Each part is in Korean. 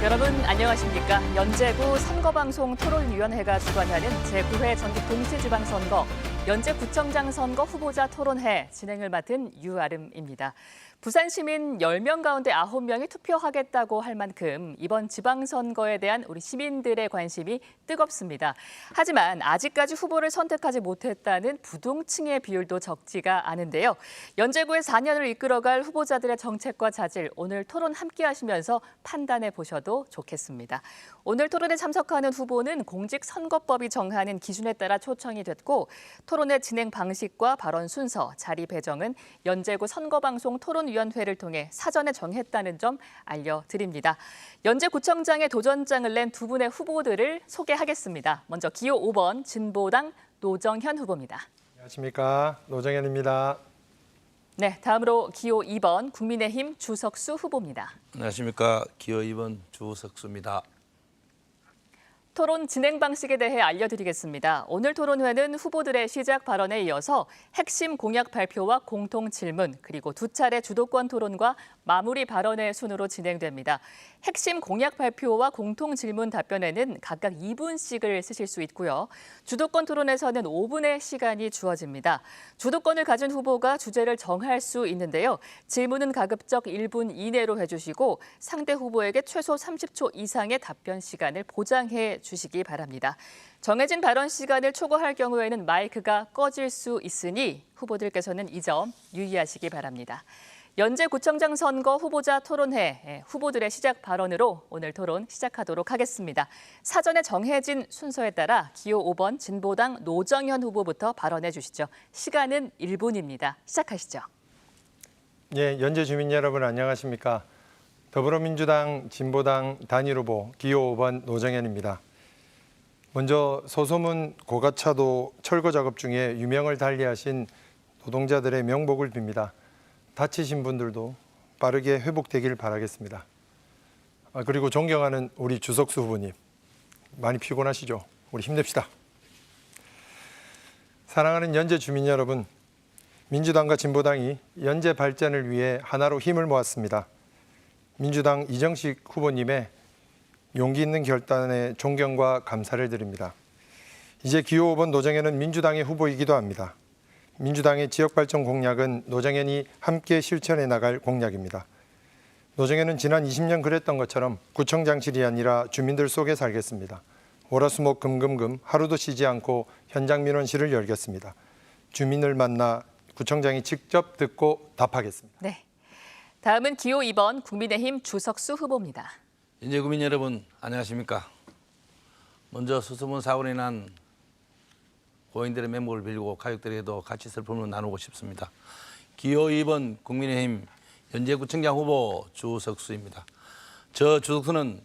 여러분 안녕하십니까? 연제구 선거방송 토론위원회가 주관하는 제9회 전국 동시지방선거 연제구청장 선거 후보자 토론회 진행을 맡은 유아름입니다. 부산 시민 10명 가운데 9명이 투표하겠다고 할 만큼 이번 지방선거에 대한 우리 시민들의 관심이 뜨겁습니다. 하지만 아직까지 후보를 선택하지 못했다는 부동층의 비율도 적지가 않은데요. 연제구의 4년을 이끌어갈 후보자들의 정책과 자질, 오늘 토론 함께 하시면서 판단해 보셔도 좋겠습니다. 오늘 토론에 참석하는 후보는 공직선거법이 정하는 기준에 따라 초청이 됐고 토론의 진행 방식과 발언 순서, 자리 배정은 연제구 선거방송 토론위원회를 통해 사전에 정했다는 점 알려드립니다. 연제구청장의 도전장을 낸 두 분의 후보들을 소개하겠습니다. 먼저 기호 5번 진보당 노정현 후보입니다. 안녕하십니까. 노정현입니다. 네, 다음으로 기호 2번 국민의힘 주석수 후보입니다. 안녕하십니까. 기호 2번 주석수입니다. 토론 진행 방식에 대해 알려드리겠습니다. 오늘 토론회는 후보들의 시작 발언에 이어서 핵심 공약 발표와 공통 질문, 그리고 두 차례 주도권 토론과 마무리 발언의 순으로 진행됩니다. 핵심 공약 발표와 공통 질문 답변에는 각각 2분씩을 쓰실 수 있고요. 주도권 토론에서는 5분의 시간이 주어집니다. 주도권을 가진 후보가 주제를 정할 수 있는데요. 질문은 가급적 1분 이내로 해주시고 상대 후보에게 최소 30초 이상의 답변 시간을 보장해 주시기 바랍니다. 정해진 발언 시간을 초과할 경우에는 마이크가 꺼질 수 있으니 후보들께서는 이 점 유의하시기 바랍니다. 연제구청장 선거 후보자 토론회, 후보들의 시작 발언으로 오늘 토론 시작하도록 하겠습니다. 사전에 정해진 순서에 따라 기호 5번 진보당 노정현 후보부터 발언해 주시죠. 시간은 1분입니다. 시작하시죠. 예, 연제 주민 여러분 안녕하십니까. 더불어민주당 진보당 단일 후보 기호 5번 노정현입니다. 먼저 소소문 고가차도 철거 작업 중에 유명을 달리하신 노동자들의 명복을 빕니다. 다치신 분들도 빠르게 회복되길 바라겠습니다. 그리고 존경하는 우리 주석수 후보님, 많이 피곤하시죠? 우리 힘냅시다. 사랑하는 연제 주민 여러분, 민주당과 진보당이 연제 발전을 위해 하나로 힘을 모았습니다. 민주당 이정식 후보님의 용기 있는 결단에 존경과 감사를 드립니다. 이제 기호 5번 노정현은 민주당의 후보이기도 합니다. 민주당의 지역발전 공약은 노정현이 함께 실천해 나갈 공약입니다. 노정현은 지난 20년 그랬던 것처럼 구청장실이 아니라 주민들 속에 살겠습니다. 월화수목 금금금 하루도 쉬지 않고 현장 민원실을 열겠습니다. 주민을 만나 구청장이 직접 듣고 답하겠습니다. 네, 다음은 기호 2번 국민의힘 주석수 후보입니다. 연제구민 여러분 안녕하십니까. 먼저 수소문 사고로 인한 고인들의 면목을 빌고 가족들에게도 같이 슬픔을 나누고 싶습니다. 기호 2번 국민의힘 연제구청장 후보 주석수입니다. 저 주석수는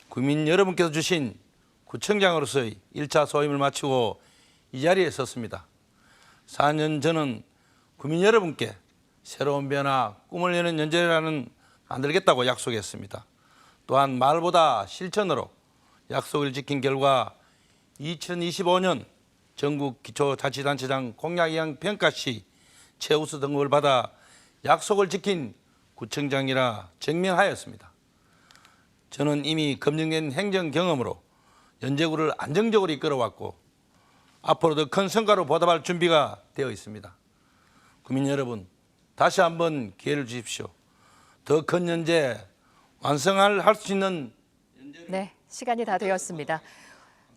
국민 여러분께서 주신 구청장으로서의 1차 소임을 마치고 이 자리에 섰습니다. 4년 전은 국민 여러분께 새로운 변화, 꿈을 여는 연제라는 만들겠다고 약속했습니다. 또한 말보다 실천으로 약속을 지킨 결과 2025년 전국 기초자치단체장 공약이행 평가 시 최우수 등급을 받아 약속을 지킨 구청장이라 증명하였습니다. 저는 이미 검증된 행정 경험으로 연제구를 안정적으로 이끌어왔고 앞으로도 큰 성과로 보답할 준비가 되어 있습니다. 국민 여러분, 다시 한번 기회를 주십시오. 더 큰 연제 완성할 수 있는 연제를... 네, 시간이 다 되었습니다.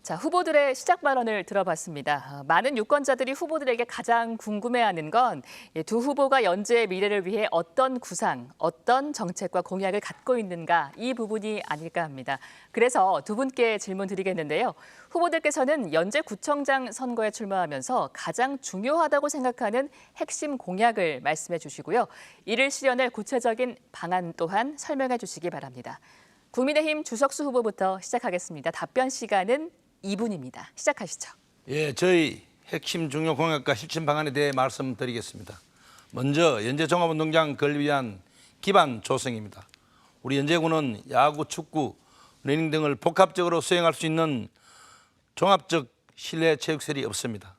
자, 후보들의 시작 발언을 들어봤습니다. 많은 유권자들이 후보들에게 가장 궁금해하는 건 두 후보가 연제의 미래를 위해 어떤 구상, 어떤 정책과 공약을 갖고 있는가 이 부분이 아닐까 합니다. 그래서 두 분께 질문 드리겠는데요. 후보들께서는 연제구청장 선거에 출마하면서 가장 중요하다고 생각하는 핵심 공약을 말씀해 주시고요. 이를 실현할 구체적인 방안 또한 설명해 주시기 바랍니다. 국민의힘 주석수 후보부터 시작하겠습니다. 답변 시간은 2분입니다. 시작하시죠. 예, 저희 핵심 중요 공약과 실천 방안에 대해 말씀드리겠습니다. 먼저 연제종합운동장 건립을 위한 기반 조성입니다. 우리 연제구는 야구, 축구, 러닝 등을 복합적으로 수행할 수 있는 종합적 실내 체육시설이 없습니다.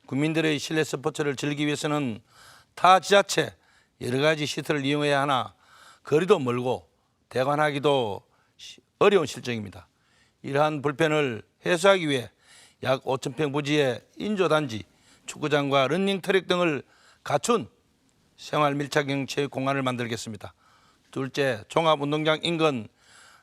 국민들의 실내 스포츠를 즐기기 위해서는 타 지자체 여러 가지 시설을 이용해야 하나 거리도 멀고 대관하기도 어려운 실정입니다. 이러한 불편을 해소하기 위해 약 5,000평 부지의 인조단지, 축구장과 러닝트랙 등을 갖춘 생활 밀착형 체육 공간을 만들겠습니다. 둘째, 종합운동장 인근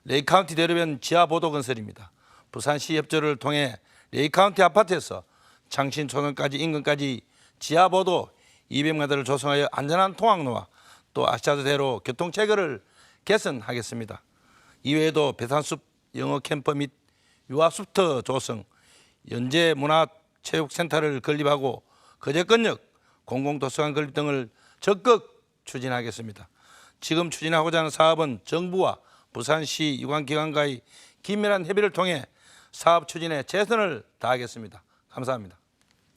레이카운티 대로변 지하보도 건설입니다. 부산시 협조를 통해 레이카운티 아파트에서 창신초등까지 인근까지 지하보도 200m를 조성하여 안전한 통학로와 또 아시아대로 교통체계를 개선하겠습니다. 이외에도 배산숲 영어캠프 및 유아숲터 조성, 연제문화체육센터를 건립하고 거제권역 공공도서관 건립 등을 적극 추진하겠습니다. 지금 추진하고자 하는 사업은 정부와 부산시 유관기관과의 긴밀한 협의를 통해 사업 추진에 최선을 다하겠습니다. 감사합니다.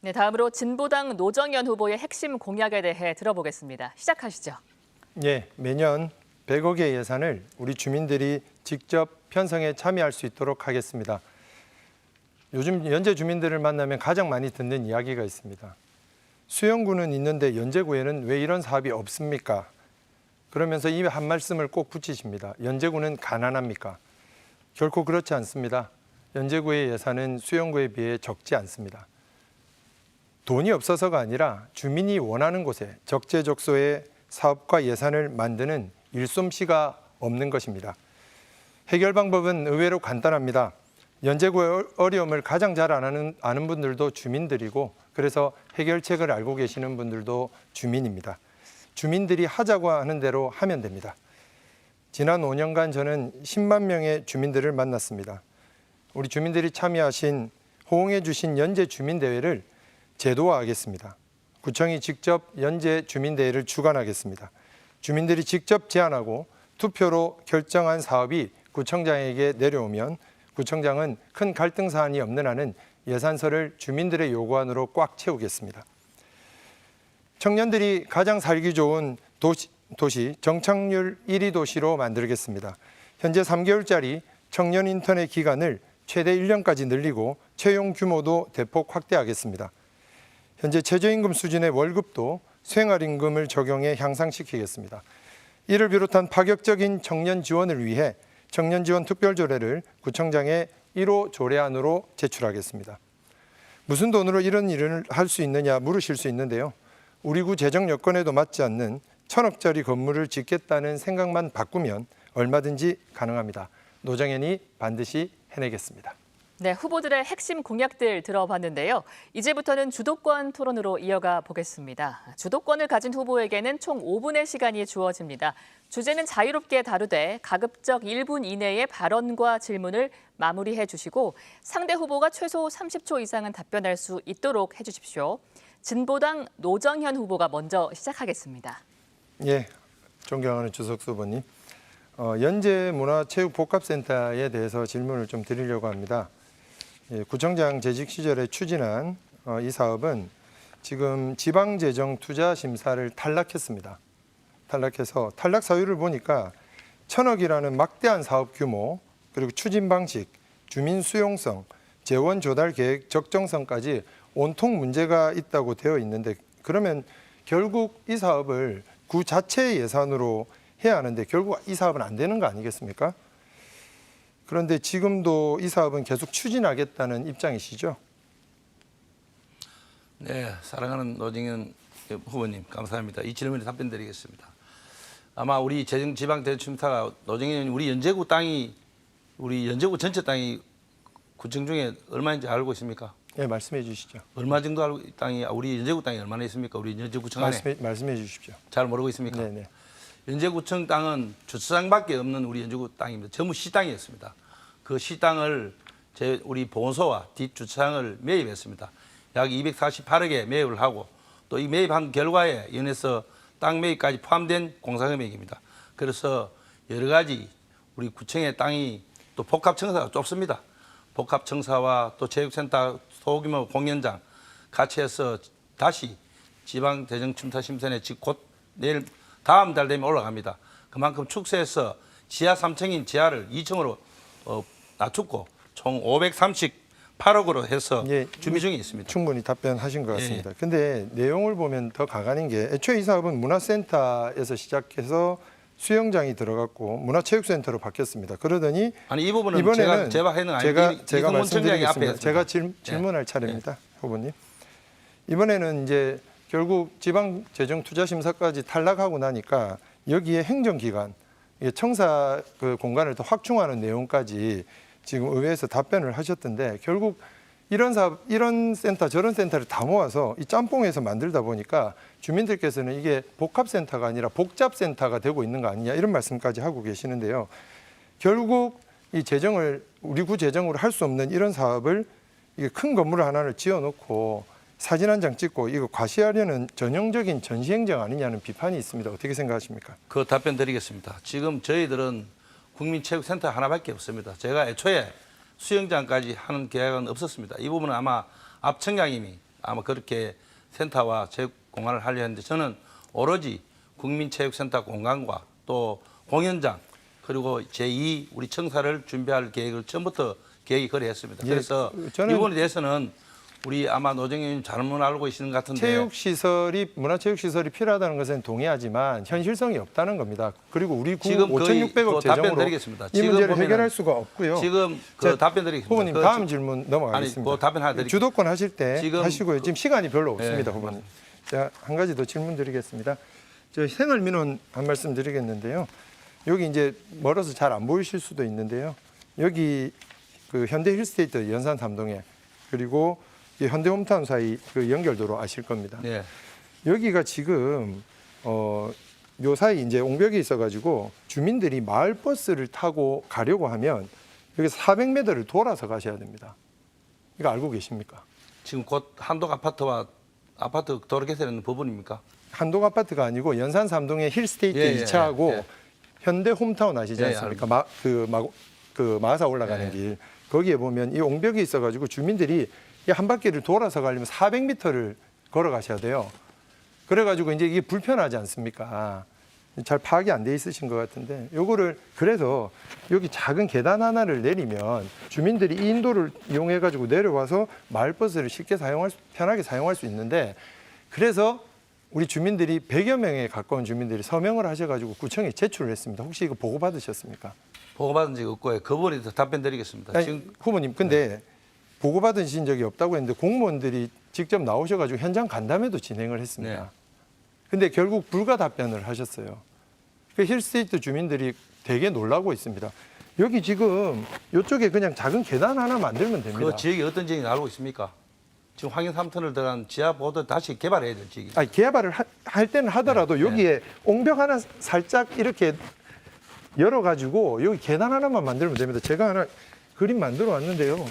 네, 다음으로 진보당 노정현 후보의 핵심 공약에 대해 들어보겠습니다. 시작하시죠. 예, 매년 100억의 예산을 우리 주민들이 직접 편성에 참여할 수 있도록 하겠습니다. 요즘 연제 주민들을 만나면 가장 많이 듣는 이야기가 있습니다. 수영구는 있는데 연제구에는 왜 이런 사업이 없습니까? 그러면서 이 한 말씀을 꼭 붙이십니다. 연제구는 가난합니까? 결코 그렇지 않습니다. 연제구의 예산은 수영구에 비해 적지 않습니다. 돈이 없어서가 아니라 주민이 원하는 곳에 적재적소에 사업과 예산을 만드는 일솜씨가 없는 것입니다. 해결 방법은 의외로 간단합니다. 연제구의 어려움을 가장 잘 아는 분들도 주민들이고 그래서 해결책을 알고 계시는 분들도 주민입니다. 주민들이 하자고 하는 대로 하면 됩니다. 지난 5년간 저는 10만 명의 주민들을 만났습니다. 우리 주민들이 참여하신 호응해 주신 연제 주민대회를 제도화하겠습니다. 구청이 직접 연제 주민대회를 주관하겠습니다. 주민들이 직접 제안하고 투표로 결정한 사업이 구청장에게 내려오면 구청장은 큰 갈등 사안이 없는 한은 예산서를 주민들의 요구안으로 꽉 채우겠습니다. 청년들이 가장 살기 좋은 도시 정착률 1위 도시로 만들겠습니다. 현재 3개월짜리 청년 인턴의 기간을 최대 1년까지 늘리고 채용 규모도 대폭 확대하겠습니다. 현재 최저임금 수준의 월급도 생활임금을 적용해 향상시키겠습니다. 이를 비롯한 파격적인 청년 지원을 위해 청년지원 특별조례를 구청장에 1호 조례안으로 제출하겠습니다. 무슨 돈으로 이런 일을 할 수 있느냐 물으실 수 있는데요. 우리 구 재정 여건에도 맞지 않는 1,000억짜리 건물을 짓겠다는 생각만 바꾸면 얼마든지 가능합니다. 노정현이 반드시 해내겠습니다. 네, 후보들의 핵심 공약들 들어봤는데요. 이제부터는 주도권 토론으로 이어가 보겠습니다. 주도권을 가진 후보에게는 총 5분의 시간이 주어집니다. 주제는 자유롭게 다루되 가급적 1분 이내의 발언과 질문을 마무리해 주시고 상대 후보가 최소 30초 이상은 답변할 수 있도록 해주십시오. 진보당 노정현 후보가 먼저 시작하겠습니다. 예, 존경하는 주석수 후보님. 연제문화체육복합센터에 대해서 질문을 좀 드리려고 합니다. 예, 구청장 재직 시절에 추진한 이 사업은 지금 지방재정투자심사를 탈락했습니다. 탈락해서 탈락 사유를 보니까 1,000억이라는 막대한 사업 규모, 그리고 추진 방식, 주민 수용성, 재원 조달 계획 적정성까지 온통 문제가 있다고 되어 있는데 그러면 결국 이 사업을 구 자체의 예산으로 해야 하는데 결국 이 사업은 안 되는 거 아니겠습니까? 그런데 지금도 이 사업은 계속 추진하겠다는 입장이시죠? 네, 사랑하는 노정현 후보님 감사합니다. 이 질문에 답변드리겠습니다. 아마 우리 지방대충타가 노정현 우리 연제구 땅이 우리 연제구 전체 땅이 구청 중에 얼마인지 알고 있습니까? 네, 말씀해 주시죠. 얼마 정도 알고 땅이 우리 연제구 땅이 얼마나 있습니까? 우리 연제구청 안에 말씀해 주십시오. 잘 모르고 있습니까? 네네. 연제구청 땅은 주차장밖에 없는 우리 연제구 땅입니다. 전부 시땅이었습니다. 그 시땅을 우리 보건소와 뒷주차장을 매입했습니다. 약 248억에 매입을 하고 또 이 매입한 결과에 연해서 땅 매입까지 포함된 공사금액입니다. 그래서 여러 가지 우리 구청의 땅이 또 복합청사가 좁습니다. 복합청사와 또 체육센터 소규모 공연장 같이 해서 다시 지방재정침투심사에 곧 내일 다음 달 되면 올라갑니다. 그만큼 축소해서 지하 3층인 지하를 2층으로 낮췄고 총 538억으로 해서 예, 준비 중에 있습니다. 충분히 답변하신 것 같습니다. 예. 근데 내용을 보면 더 가관인 게 애초에 이 사업은 문화센터에서 시작해서 수영장이 들어갔고 문화체육센터로 바뀌었습니다. 그러더니 아니 이 부분은 이번에는 제가 해는 제가 말씀드리겠습니다. 제가 질문할 차례입니다, 후보님. 이번에는 이제 결국 지방재정투자심사까지 탈락하고 나니까 여기에 행정기관, 이게 청사 그 공간을 더 확충하는 내용까지 지금 의회에서 답변을 하셨던데 결국 이런 사업, 이런 센터, 저런 센터를 다 모아서 이 짬뽕에서 만들다 보니까 주민들께서는 이게 복합센터가 아니라 복잡센터가 되고 있는 거 아니냐 이런 말씀까지 하고 계시는데요. 결국 이 재정을 우리 구 재정으로 할 수 없는 이런 사업을 이게 큰 건물 하나를 지어놓고 사진 한 장 찍고 이거 과시하려는 전형적인 전시행정 아니냐는 비판이 있습니다. 어떻게 생각하십니까? 그 답변 드리겠습니다. 지금 저희들은 국민체육센터 하나밖에 없습니다. 제가 애초에 수영장까지 하는 계획은 없었습니다. 이 부분은 아마 앞 청장님이 아마 그렇게 센터와 체육 공간을 하려 했는데 저는 오로지 국민체육센터 공간과 또 공연장 그리고 제2 우리 청사를 준비할 계획을 처음부터 계획이 그래했습니다. 그래서 저는 이 부분에 대해서는 우리 아마 노정님 잘못 알고 계시는 것 같은데 문화체육시설이 필요하다는 것은 동의하지만 현실성이 없다는 겁니다. 그리고 우리 구 지금 5,600억 답변 재정으로 드리겠습니다. 이 문제를 해결할 수가 없고요. 지금 자, 답변 드리겠습니다. 후보님 다음 질문 넘어가겠습니다. 아니, 그 답변 하나 드릴게요. 주도권 하실 때 지금 하시고요. 지금 시간이 별로 없습니다, 네. 후보님. 제가 한 가지 더 질문 드리겠습니다. 저 생활민원 한 말씀 드리겠는데요. 여기 이제 멀어서 잘 안 보이실 수도 있는데요. 여기 그 현대 힐스테이트 연산 3동에 그리고 이 현대 홈타운 사이 그 연결도로 아실 겁니다. 네. 여기가 지금 요 사이 이제 옹벽이 있어가지고 주민들이 마을 버스를 타고 가려고 하면 여기서 400m를 돌아서 가셔야 됩니다. 이거 알고 계십니까? 지금 곧 한독 아파트와 아파트 도로 개설하는 부분입니까? 한독 아파트가 아니고 연산 3동의 힐스테이트 예, 2차하고 예. 현대 홈타운 아시지 예, 않습니까? 그 마사 올라가는 예. 길 거기에 보면 이 옹벽이 있어가지고 주민들이 이 한 바퀴를 돌아서 가려면 400m를 걸어가셔야 돼요. 그래가지고 이제 이게 불편하지 않습니까? 잘 파악이 안 돼 있으신 것 같은데 요거를 그래서 여기 작은 계단 하나를 내리면 주민들이 이 인도를 이용해가지고 내려와서 마을버스를 쉽게 편하게 사용할 수 있는데 그래서 우리 주민들이 100여 명에 가까운 주민들이 서명을 하셔가지고 구청에 제출을 했습니다. 혹시 이거 보고 받으셨습니까? 보고받은 적이 없고요. 그 부분에 대해서 답변 드리겠습니다. 아니, 지금 후보님, 근데 보고 받으신 적이 없다고 했는데 공무원들이 직접 나오셔가지고 현장 간담회도 진행을 했습니다. 네. 근데 결국 불가 답변을 하셨어요. 그 힐스테이트 주민들이 되게 놀라고 있습니다. 여기 지금 이쪽에 그냥 작은 계단 하나 만들면 됩니다. 그 지역이 어떤 지역인지 알고 있습니까? 지금 황현 3톤을 들어간 지하보도 다시 개발해야 될 지역이. 아니, 개발을 할 때는 하더라도 네. 여기에 옹벽 하나 살짝 이렇게 열어가지고 여기 계단 하나만 만들면 됩니다. 제가 하나 그림 만들어 왔는데요.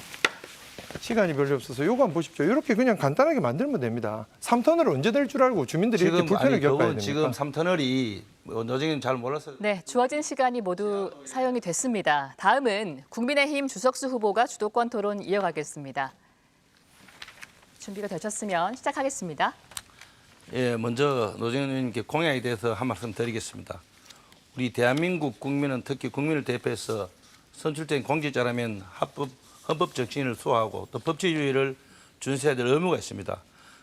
시간이 별로 없어서 요거 한번 보십시오. 이렇게 그냥 간단하게 만들면 됩니다. 3톤을 언제 될 줄 알고 주민들이 이렇게 불편을 겪어야 됩니까? 지금 3터널이 노정이는 잘 몰라서 네, 주어진 시간이 모두 사용이 됐습니다. 다음은 국민의힘 주석수 후보가 주도권 토론 이어가겠습니다. 준비가 되셨으면 시작하겠습니다. 예, 먼저 노정현 의원님께 공약에 대해서 한 말씀 드리겠습니다. 우리 대한민국 국민은 특히 국민을 대표해서 선출된 공직자라면 헌법적 진위를 수호하고 또 법치주의를 준수해야 될 의무가 있습니다.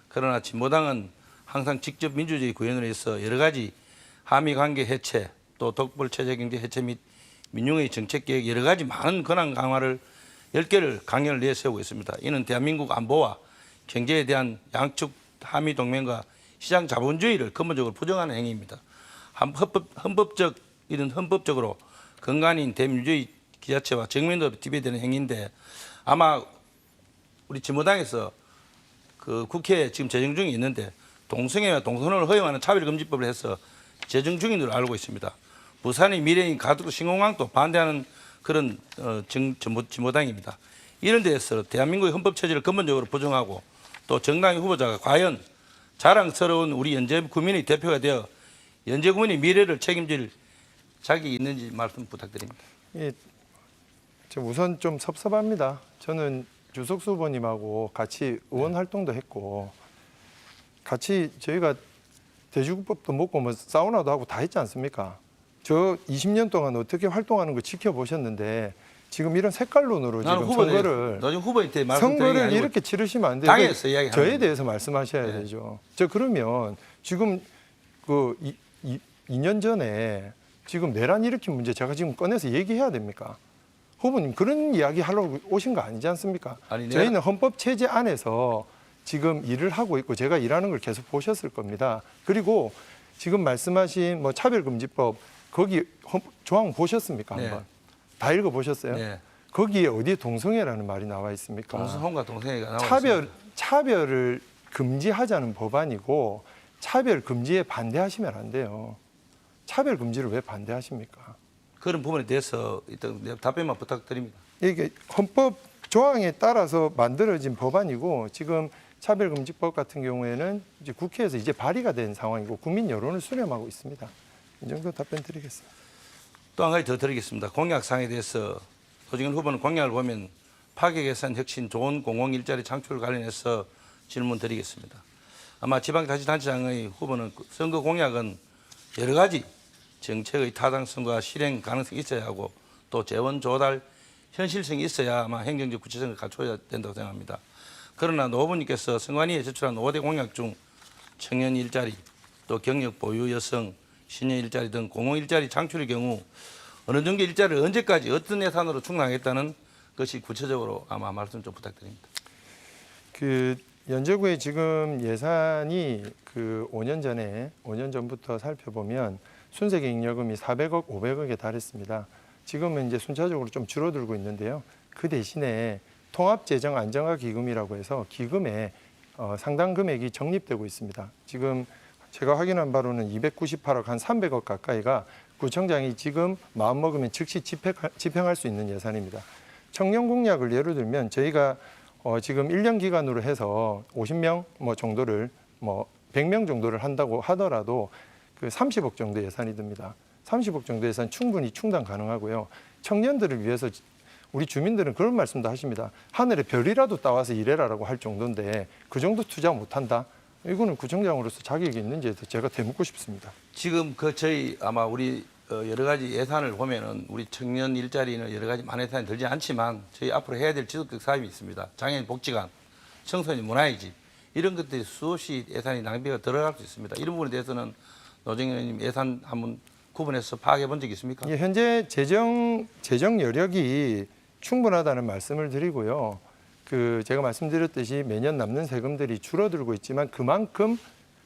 그러나 진보당은 항상 직접 민주주의 구현을 위해서 여러 가지 한미관계 해체, 또 독불체제경제 해체 및 민중의 정책개혁 여러 가지 많은 권한 강화를 10개를 강연을 내세우고 있습니다. 이는 대한민국 안보와 경제에 대한 양측 한미 동맹과 시장 자본주의를 근본적으로 부정하는 행위입니다. 헌법적으로 근간인 대민주주의 기자체와 정면으로 지배되는 행위인데 아마 우리 진보당에서 그 국회에 지금 재정 중에 있는데 동성애와 동성혼을 허용하는 차별금지법을 해서 재정 중인 걸로 알고 있습니다. 부산의 미래인 가덕 신공항도 반대하는 그런 진보당입니다. 이런 데에서 대한민국의 헌법 체제를 근본적으로 부정하고 또 정당의 후보자가 과연 자랑스러운 우리 연재 구민의 대표가 되어 연재 구민의 미래를 책임질 자격이 있는지 말씀 부탁드립니다. 예, 우선 좀 섭섭합니다. 저는 주석수 후보님하고 같이 의원 활동도 했고 같이 저희가 돼지국밥도 먹고 뭐 사우나도 하고 다 했지 않습니까? 저 20년 동안 어떻게 활동하는 거 지켜보셨는데 지금 이런 색깔론으로 지금 선거를 이렇게 치르시면 안 돼요. 당에서 이야기하는 저에 대해서 말씀하셔야 되죠. 저 그러면 지금 그 2년 전에 지금 내란 일으킨 문제 제가 지금 꺼내서 얘기해야 됩니까? 후보님 그런 이야기 하려고 오신 거 아니지 않습니까? 아니, 저희는 헌법 체제 안에서 지금 일을 하고 있고 제가 일하는 걸 계속 보셨을 겁니다. 그리고 지금 말씀하신 뭐 차별금지법 거기 조항 보셨습니까? 네. 한번 다 읽어보셨어요? 네. 거기에 어디에 동성애라는 말이 나와 있습니까? 동성혼과 동성애가 나와 있습니다. 차별을 금지하자는 법안이고 차별 금지에 반대하시면 안 돼요. 차별 금지를 왜 반대하십니까? 그런 부분에 대해서 일단 답변만 부탁드립니다. 이게 헌법 조항에 따라서 만들어진 법안이고 지금 차별금지법 같은 경우에는 이제 국회에서 이제 발의가 된 상황이고 국민 여론을 수렴하고 있습니다. 이 정도 답변 드리겠습니다. 또 한 가지 더 드리겠습니다. 공약사항에 대해서 노정현 후보는 공약을 보면 파괴 개선 혁신 좋은 공공 일자리 창출 관련해서 질문 드리겠습니다. 아마 지방자치단체장의 후보는 선거 공약은 여러 가지 정책의 타당성과 실행 가능성이 있어야 하고 또 재원 조달 현실성이 있어야 아마 행정적 구체성을 갖춰야 된다고 생각합니다. 그러나 노 후보님께서 선관위에 제출한 5대 공약 중 청년 일자리, 또 경력 보유 여성, 시년 일자리 등 공공 일자리 창출의 경우 어느 정도 일자리를 언제까지 어떤 예산으로 충당하겠다는 것이 구체적으로 아마 말씀 좀 부탁드립니다. 그 연제구의 지금 예산이 그 5년 전부터 살펴보면 순세계획여금이 400억, 500억에 달했습니다. 지금은 이제 순차적으로 좀 줄어들고 있는데요. 그 대신에 통합재정안정화기금이라고 해서 기금에 상당 금액이 적립되고 있습니다. 지금 제가 확인한 바로는 298억, 한 300억 가까이가 구청장이 지금 마음먹으면 즉시 집행할 수 있는 예산입니다. 청년 공약을 예로 들면 저희가 지금 1년 기간으로 해서 50명 정도를 100명 정도를 한다고 하더라도 그 30억 정도 예산이 듭니다. 30억 정도 예산 충분히 충당 가능하고요. 청년들을 위해서 우리 주민들은 그런 말씀도 하십니다. 하늘에 별이라도 따와서 일해라라고 할 정도인데 그 정도 투자 못한다? 이거는 구청장으로서 자격이 있는지에 대해서 제가 되묻고 싶습니다. 지금 저희 아마 우리 여러 가지 예산을 보면은 우리 청년 일자리는 여러 가지 많은 예산이 들지 않지만 저희 앞으로 해야 될 지속적 사업이 있습니다. 장애인 복지관, 청소년 문화의 집 이런 것들이 수없이 예산이 낭비가 들어갈 수 있습니다. 이런 부분에 대해서는 노정현 의원님 예산 한번 구분해서 파악해 본 적이 있습니까? 예, 현재 재정 여력이 충분하다는 말씀을 드리고요. 제가 말씀드렸듯이 매년 남는 세금들이 줄어들고 있지만 그만큼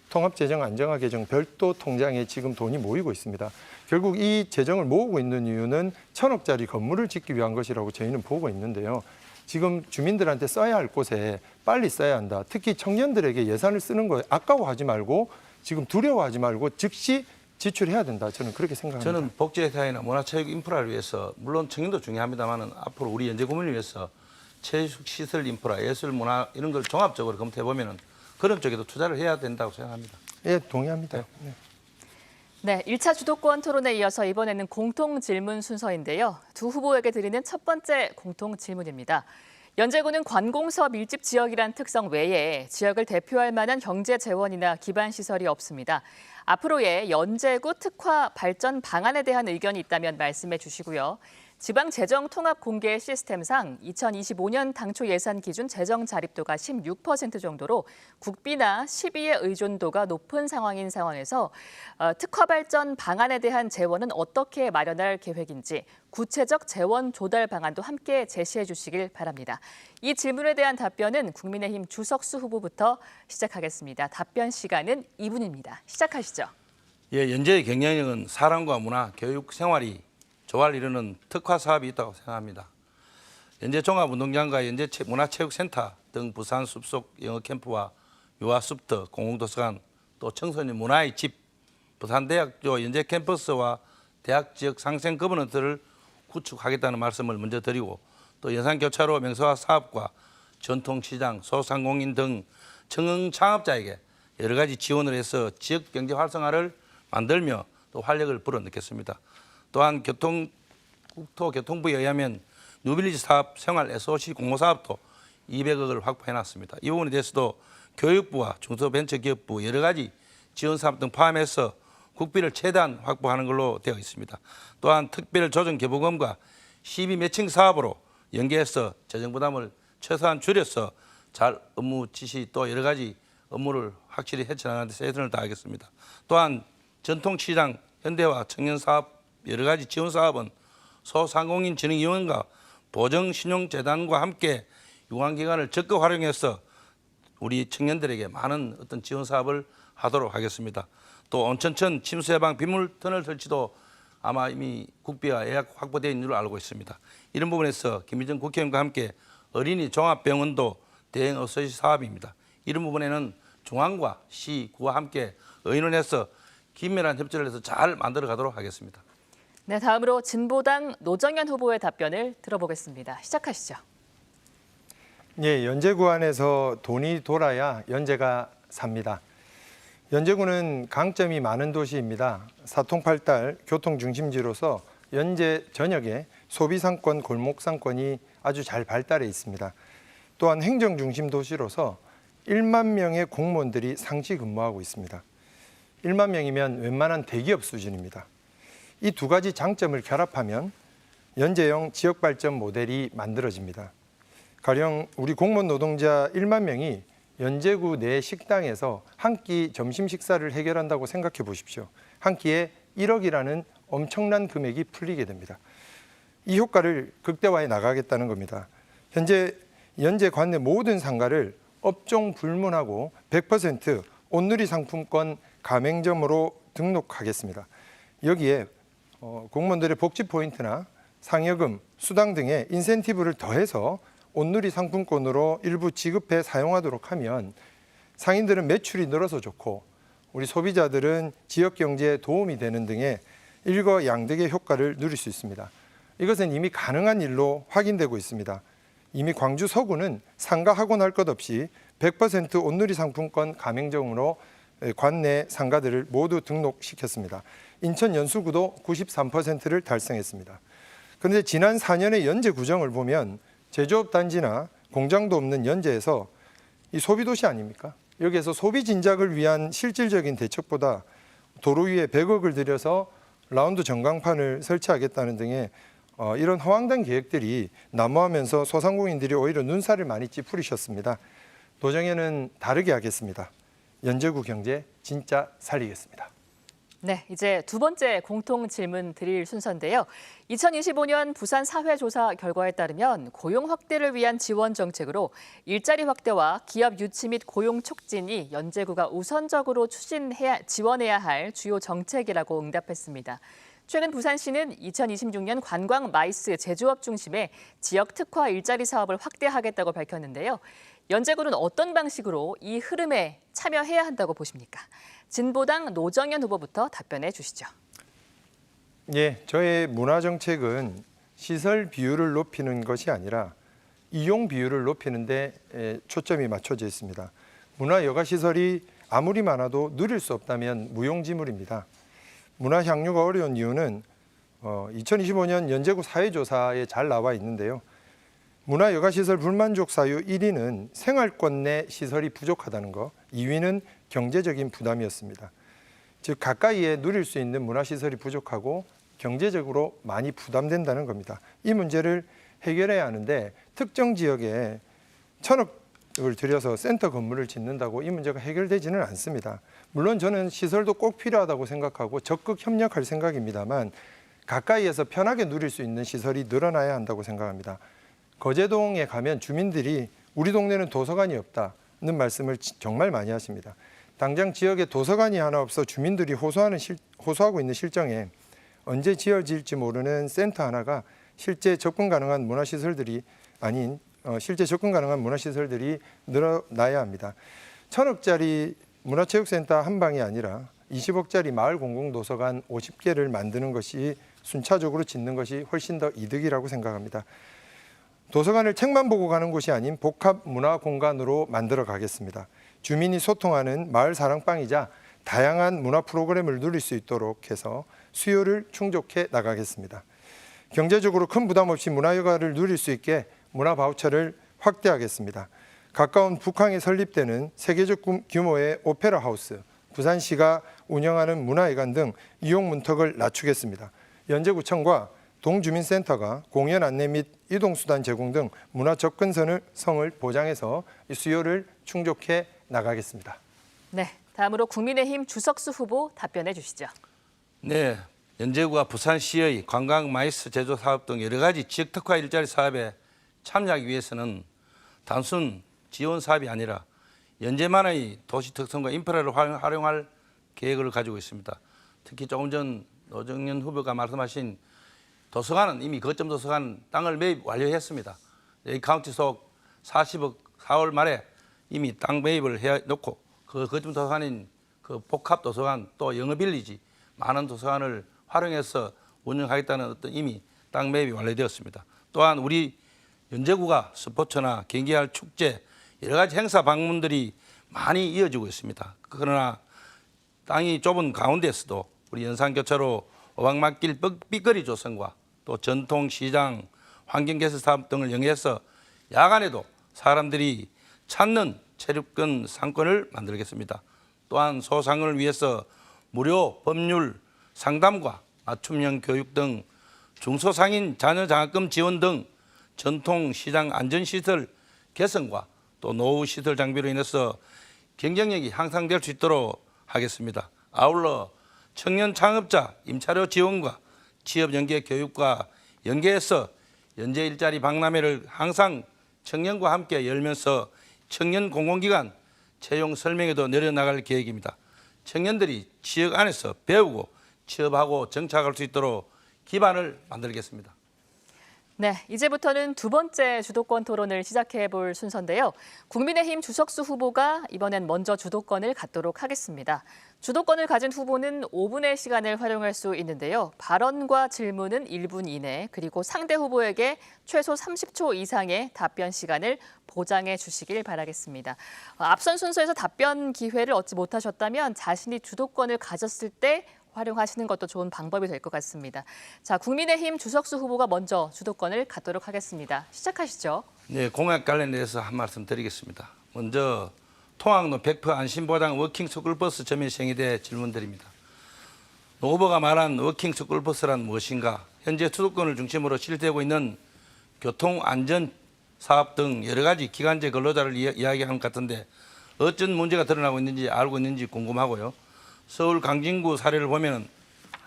통합재정안정화개정 별도 통장에 지금 돈이 모이고 있습니다. 결국 이 재정을 모으고 있는 이유는 1,000억짜리 건물을 짓기 위한 것이라고 저희는 보고 있는데요. 지금 주민들한테 써야 할 곳에 빨리 써야 한다. 특히 청년들에게 예산을 쓰는 거에 아까워하지 말고 지금 두려워하지 말고 즉시 지출해야 된다. 저는 그렇게 생각합니다. 저는 복지예산이나 문화체육 인프라를 위해서 물론 청년도 중요합니다만 앞으로 우리 연제구민을 위해서 체육시설 인프라, 예술, 문화 이런 걸 종합적으로 검토해 보면 그런 쪽에도 투자를 해야 된다고 생각합니다. 예, 동의합니다. 네. 네, 1차 주도권 토론에 이어서 이번에는 공통 질문 순서인데요. 두 후보에게 드리는 첫 번째 공통 질문입니다. 연제구는 관공서 밀집 지역이란 특성 외에 지역을 대표할 만한 경제 재원이나 기반 시설이 없습니다. 앞으로의 연제구 특화 발전 방안에 대한 의견이 있다면 말씀해 주시고요. 지방재정통합공개 시스템상 2025년 당초 예산 기준 재정 자립도가 16% 정도로 국비나 시비의 의존도가 높은 상황에서 특화 발전 방안에 대한 재원은 어떻게 마련할 계획인지 구체적 재원 조달 방안도 함께 제시해 주시길 바랍니다. 이 질문에 대한 답변은 국민의힘 주석수 후보부터 시작하겠습니다. 답변 시간은 2분입니다. 시작하시죠. 예, 연제의 경영력은 사람과 문화, 교육, 생활이 조화를 이루는 특화 사업이 있다고 생각합니다. 연제 종합운동장과 연제 문화체육센터 등 부산 숲속 영어 캠프와 유아 숲터, 공공도서관, 또 청소년 문화의 집, 부산대학교 연제 캠퍼스와 대학 지역 상생 거버넌스를 구축하겠다는 말씀을 먼저 드리고 또 연산교차로 명소화 사업과 전통시장, 소상공인 등 청흥 창업자에게 여러 가지 지원을 해서 지역 경제 활성화를 만들며 또 활력을 불어넣겠습니다. 또한 국토교통부에 의하면 뉴빌리지 사업, 생활 SOC 공모사업도 200억을 확보해놨습니다. 이 부분에 대해서도 교육부와 중소벤처기업부 여러 가지 지원사업 등 포함해서 국비를 최대한 확보하는 걸로 되어 있습니다. 또한 특별조정개보금과 시비 매칭 사업으로 연계해서 재정부담을 최소한 줄여서 잘 업무 지시 또 여러 가지 업무를 확실히 헤쳐나가는 데 최선을 다하겠습니다. 또한 전통시장, 현대화, 청년사업 여러 가지 지원 사업은 소상공인진흥위원회가 보정신용재단과 함께 유관기관을 적극 활용해서 우리 청년들에게 많은 어떤 지원 사업을 하도록 하겠습니다. 또 온천천 침수 예방 빗물 터널 설치도 아마 이미 국비와 예약 확보되어 있는 줄로 알고 있습니다. 이런 부분에서 김의정 국회의원과 함께 어린이 종합병원도 대행 어서시 사업입니다. 이런 부분에는 중앙과 시, 구와 함께 의논해서 긴밀한 협조를 해서 잘 만들어 가도록 하겠습니다. 네, 다음으로 진보당 노정현 후보의 답변을 들어보겠습니다. 시작하시죠. 예, 연제구 안에서 돈이 돌아야 연제가 삽니다. 연제구는 강점이 많은 도시입니다. 사통팔달 교통중심지로서 연제 전역에 소비상권, 골목상권이 아주 잘 발달해 있습니다. 또한 행정중심 도시로서 1만 명의 공무원들이 상시 근무하고 있습니다. 1만 명이면 웬만한 대기업 수준입니다. 이 두 가지 장점을 결합하면 연제형 지역발전 모델이 만들어집니다. 가령 우리 공무원 노동자 1만 명이 연제구 내 식당에서 한 끼 점심 식사를 해결한다고 생각해 보십시오. 한 끼에 1억이라는 엄청난 금액이 풀리게 됩니다. 이 효과를 극대화해 나가겠다는 겁니다. 현재 연제 관내 모든 상가를 업종 불문하고 100% 온누리 상품권 가맹점으로 등록하겠습니다. 여기에 공무원들의 복지 포인트나 상여금, 수당 등의 인센티브를 더해서 온누리 상품권으로 일부 지급해 사용하도록 하면 상인들은 매출이 늘어서 좋고 우리 소비자들은 지역 경제에 도움이 되는 등의 일거양득의 효과를 누릴 수 있습니다. 이것은 이미 가능한 일로 확인되고 있습니다. 이미 광주 서구는 상가 학원 할 것 없이 100% 온누리 상품권 가맹점으로 관내 상가들을 모두 등록시켰습니다. 인천 연수구도 93%를 달성했습니다. 그런데 지난 4년의 연제 구정을 보면 제조업 단지나 공장도 없는 연제에서 이 소비도시 아닙니까? 여기에서 소비 진작을 위한 실질적인 대책보다 도로 위에 100억을 들여서 라운드 전광판을 설치하겠다는 등의 이런 허황된 계획들이 난무하면서 소상공인들이 오히려 눈살을 많이 찌푸리셨습니다. 도정에는 다르게 하겠습니다. 연제구 경제 진짜 살리겠습니다. 네, 이제 두 번째 공통 질문 드릴 순서인데요. 2025년 부산 사회조사 결과에 따르면 고용 확대를 위한 지원 정책으로 일자리 확대와 기업 유치 및 고용 촉진이 연제구가 우선적으로 지원해야 할 주요 정책이라고 응답했습니다. 최근 부산시는 2026년 관광 마이스 제조업 중심의 지역 특화 일자리 사업을 확대하겠다고 밝혔는데요. 연제구는 어떤 방식으로 이 흐름에 참여해야 한다고 보십니까? 진보당 노정현 후보부터 답변해 주시죠. 예, 저의 문화정책은 시설 비율을 높이는 것이 아니라 이용 비율을 높이는 데 초점이 맞춰져 있습니다. 문화 여가시설이 아무리 많아도 누릴 수 없다면 무용지물입니다. 문화 향유가 어려운 이유는 2025년 연제구 사회조사에 잘 나와 있는데요. 문화 여가시설 불만족 사유 1위는 생활권 내 시설이 부족하다는 것, 2위는 경제적인 부담이었습니다. 즉 가까이에 누릴 수 있는 문화시설이 부족하고 경제적으로 많이 부담된다는 겁니다. 이 문제를 해결해야 하는데 특정 지역에 1,000억을 들여서 센터 건물을 짓는다고 이 문제가 해결되지는 않습니다. 물론 저는 시설도 꼭 필요하다고 생각하고 적극 협력할 생각입니다만 가까이에서 편하게 누릴 수 있는 시설이 늘어나야 한다고 생각합니다. 거제동에 가면 주민들이 우리 동네는 도서관이 없다는 말씀을 정말 많이 하십니다. 당장 지역에 도서관이 하나 없어 주민들이 호소하고 있는 실정에 언제 지어질지 모르는 센터 하나가 실제 접근 가능한 문화시설들이 늘어나야 합니다. 1,000억짜리 문화체육센터 한 방이 아니라 20억짜리 마을 공공도서관 50개를 만드는 것이 순차적으로 짓는 것이 훨씬 더 이득이라고 생각합니다. 도서관을 책만 보고 가는 곳이 아닌 복합 문화 공간으로 만들어 가겠습니다. 주민이 소통하는 마을 사랑방이자 다양한 문화 프로그램을 누릴 수 있도록 해서 수요를 충족해 나가겠습니다. 경제적으로 큰 부담 없이 문화여가를 누릴 수 있게 문화 바우처를 확대하겠습니다. 가까운 북항에 설립되는 세계적 규모의 오페라 하우스, 부산시가 운영하는 문화회관 등 이용 문턱을 낮추겠습니다. 연제구청과 동주민센터가 공연 안내 및 이동수단 제공 등 문화 접근성을 보장해서 수요를 충족해 나가겠습니다. 네, 다음으로 국민의힘 주석수 후보 답변해 주시죠. 네, 연제구가 부산시의 관광 마이스 제조 사업 등 여러 가지 지역 특화 일자리 사업에 참여하기 위해서는 단순 지원 사업이 아니라 연제만의 도시 특성과 인프라를 활용할 계획을 가지고 있습니다. 특히 조금 전 노정연 후보가 말씀하신 도서관은 이미 거점 도서관 땅을 매입 완료했습니다. 이 카운티 속 40억 4월 말에 이미 땅 매입을 해놓고 그 거점 도서관인 그 복합 도서관 또 영어빌리지 많은 도서관을 활용해서 운영하겠다는 어떤 이미 땅 매입이 완료되었습니다. 또한 우리 연제구가 스포츠나 경기할 축제 여러 가지 행사 방문들이 많이 이어지고 있습니다. 그러나 땅이 좁은 가운데서도 우리 연산교차로 오방막길 삐거리 조성과 또 전통시장, 환경개선 사업 등을 영위해서 야간에도 사람들이 찾는 체류권 상권을 만들겠습니다. 또한 소상을 위해서 무료 법률 상담과 맞춤형 교육 등 중소상인 자녀 장학금 지원 등 전통시장 안전시설 개선과 또 노후시설 장비로 인해서 경쟁력이 향상될 수 있도록 하겠습니다. 아울러 청년 창업자 임차료 지원과 취업 연계 교육과 연계해서 연재 일자리 박람회를 항상 청년과 함께 열면서 청년 공공기관 채용 설명회도 내려나갈 계획입니다. 청년들이 지역 안에서 배우고 취업하고 정착할 수 있도록 기반을 만들겠습니다. 네, 이제부터는 두 번째 주도권 토론을 시작해 볼 순서인데요. 국민의힘 주석수 후보가 이번엔 먼저 주도권을 갖도록 하겠습니다. 주도권을 가진 후보는 5분의 시간을 활용할 수 있는데요. 발언과 질문은 1분 이내, 그리고 상대 후보에게 최소 30초 이상의 답변 시간을 보장해 주시길 바라겠습니다. 앞선 순서에서 답변 기회를 얻지 못하셨다면 자신이 주도권을 가졌을 때 활용하시는 것도 좋은 방법이 될 것 같습니다. 자, 국민의힘 주석수 후보가 먼저 주도권을 갖도록 하겠습니다. 시작하시죠. 네, 공약 관련해서 한 말씀 드리겠습니다. 먼저 통학로 100% 안심보장 워킹 스쿨버스 점유 시행에 대해 질문드립니다. 노 후보가 말한 워킹 스쿨버스란 무엇인가? 현재 주도권을 중심으로 실시되고 있는 교통안전 사업 등 여러 가지 기간제 근로자를 이야기하는 것 같은데 어떤 문제가 드러나고 있는지 알고 있는지 궁금하고요. 서울 강진구 사례를 보면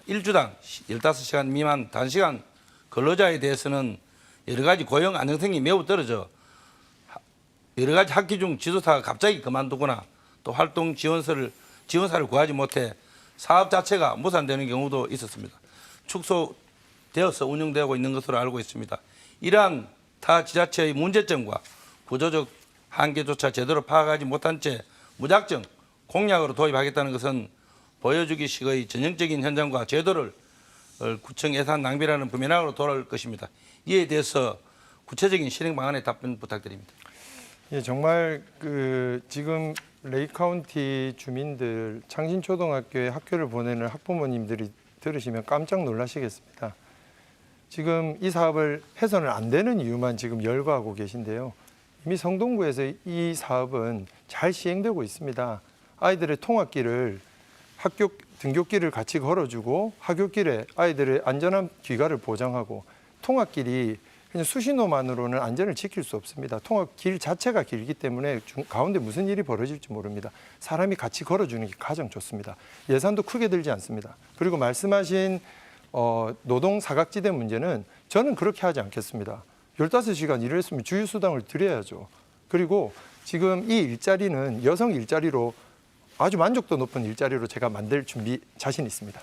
일주당 15시간 미만 단시간 근로자에 대해서는 여러 가지 고용 안정성이 매우 떨어져 여러 가지 학기 중 지도사가 갑자기 그만두거나 또 활동 지원사를 구하지 못해 사업 자체가 무산되는 경우도 있었습니다. 축소되어서 운영되고 있는 것으로 알고 있습니다. 이러한 타 지자체의 문제점과 구조적 한계조차 제대로 파악하지 못한 채 무작정 공약으로 도입하겠다는 것은 보여주기식의 전형적인 현장과 제도를 구청 예산 낭비라는 부면학으로 돌아올 것입니다. 이에 대해서 구체적인 실행 방안에 답변 부탁드립니다. 예, 정말 지금 레이카운티 주민들 창신초등학교에 학교를 보내는 학부모님들이 들으시면 깜짝 놀라시겠습니다. 지금 이 사업을 해서는 안 되는 이유만 지금 열거하고 계신데요. 이미 성동구에서 이 사업은 잘 시행되고 있습니다. 아이들의 통학길을 학교 등굣길을 같이 걸어주고 하굣길에 아이들의 안전한 귀가를 보장하고 통학길이 그냥 수신호만으로는 안전을 지킬 수 없습니다. 통학길 자체가 길기 때문에 가운데 무슨 일이 벌어질지 모릅니다. 사람이 같이 걸어주는 게 가장 좋습니다. 예산도 크게 들지 않습니다. 그리고 말씀하신 노동 사각지대 문제는 저는 그렇게 하지 않겠습니다. 15시간 일을 했으면 주휴수당을 드려야죠. 그리고 지금 이 일자리는 여성 일자리로 아주 만족도 높은 일자리로 제가 만들 준비 자신 있습니다.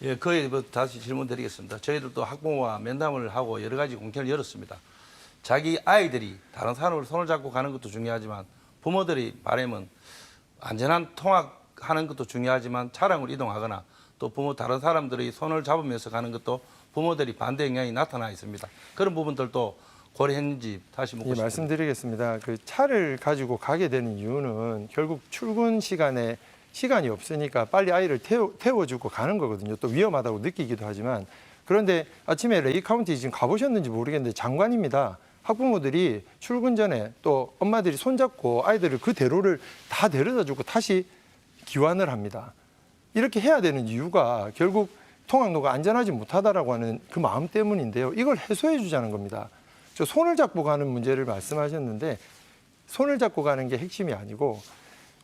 예, 그에 다시 질문 드리겠습니다. 저희들도 학부모와 면담을 하고 여러 가지 공청을 열었습니다. 자기 아이들이 다른 사람을 손을 잡고 가는 것도 중요하지만 부모들이 바람은 안전한 통학하는 것도 중요하지만 차량으로 이동하거나 또 다른 사람들이 손을 잡으면서 가는 것도 부모들이 반대 영향이 나타나 있습니다. 그런 부분들도 고려했는지 다시 묻고 싶습니다. 말씀드리겠습니다. 그 차를 가지고 가게 되는 이유는 결국 출근 시간에 시간이 없으니까 빨리 아이를 태워주고 가는 거거든요. 또 위험하다고 느끼기도 하지만 그런데 아침에 레이카운티 지금 가보셨는지 모르겠는데 장관입니다. 학부모들이 출근 전에 또 엄마들이 손잡고 아이들을 그 대로를 다 데려다주고 다시 귀환을 합니다. 이렇게 해야 되는 이유가 결국 통학로가 안전하지 못하다라고 하는 그 마음 때문인데요. 이걸 해소해 주자는 겁니다. 저 손을 잡고 가는 문제를 말씀하셨는데 손을 잡고 가는 게 핵심이 아니고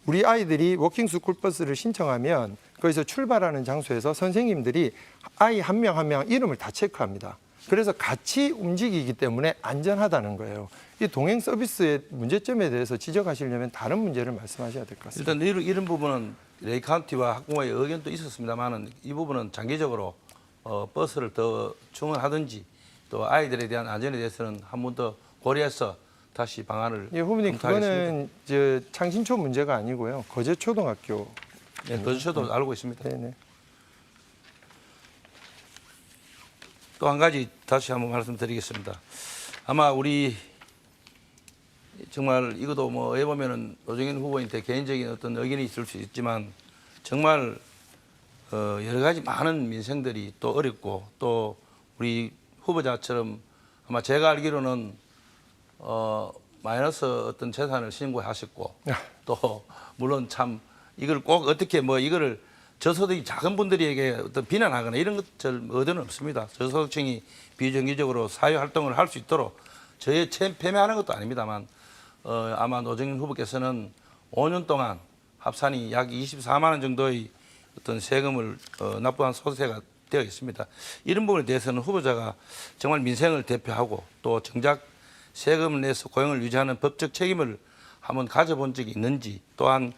우리 아이들이 워킹 스쿨 버스를 신청하면 거기서 출발하는 장소에서 선생님들이 아이 한 명 한 명 이름을 다 체크합니다. 그래서 같이 움직이기 때문에 안전하다는 거예요. 이 동행 서비스의 문제점에 대해서 지적하시려면 다른 문제를 말씀하셔야 될 것 같습니다. 일단 이런 부분은 레이 카운티와 학부모의 의견도 있었습니다만은 이 부분은 장기적으로 버스를 더 충원하든지 또 아이들에 대한 안전에 대해서는 한 번 더 고려해서 다시 방안을 예, 후보님 검토하겠습니다. 그거는 저 창신초 문제가 아니고요. 거제초등학교. 네, 거주셔도 알고 있습니다. 네네. 또 한 가지 다시 한번 말씀드리겠습니다. 아마 우리 정말 이것도 뭐 해보면은 노정현 후보한테 개인적인 어떤 의견이 있을 수 있지만 정말 여러 가지 많은 민생들이 또 어렵고 또 우리 후보자처럼 아마 제가 알기로는 마이너스 어떤 재산을 신고하셨고 또 물론 참 이걸 꼭 어떻게 뭐 이거를 저소득이 작은 분들에게 어떤 비난하거나 이런 것들 의도는 없습니다. 저소득층이 비정기적으로 사회 활동을 할 수 있도록 저의 폄훼하는 것도 아닙니다만 아마 노정현 후보께서는 5년 동안 합산이 약 24만 원 정도의 어떤 세금을 납부한 소득세가 되어 있습니다. 이런 부분에 대해서는 후보자가 정말 민생을 대표하고 또 정작 세금을 내서 고용을 유지하는 법적 책임을 한번 가져본 적이 있는지 또한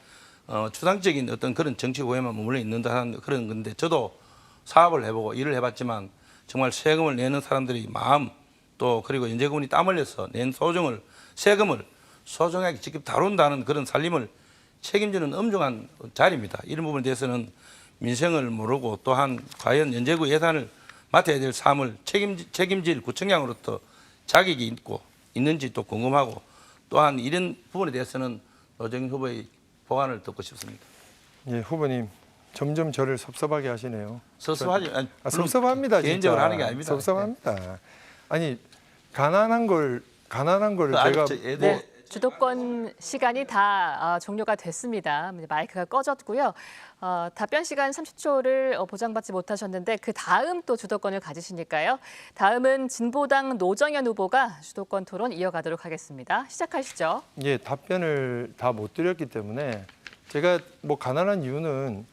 추상적인 어떤 그런 정치 고에만 머물러 있는다는 그런 건데 저도 사업을 해보고 일을 해봤지만 정말 세금을 내는 사람들이 마음 또 그리고 연제군이 땀 흘려서 낸 세금을 소중하게 직접 다룬다는 그런 살림을 책임지는 엄중한 자리입니다. 이런 부분에 대해서는 민생을 모르고 또한 과연 연제구 예산을 맡아야 될 사람을 책임질 구청장으로부터 자격이 있는지 또 궁금하고 또한 이런 부분에 대해서는 노정현 후보의 보완을 듣고 싶습니다. 예, 후보님 점점 저를 섭섭하게 하시네요. 섭섭하지? 아니, 섭섭합니다. 개인적으로 진짜. 하는 게 아닙니다. 섭섭합니다. 아니 가난한 걸 제가 네, 주도권 시간이 다 종료가 됐습니다. 마이크가 꺼졌고요. 답변 시간 30초를 보장받지 못하셨는데 그 다음 또 주도권을 가지시니까요. 다음은 진보당 노정현 후보가 주도권 토론 이어가도록 하겠습니다. 시작하시죠. 예, 답변을 다 못 드렸기 때문에 제가 뭐 가난한 이유는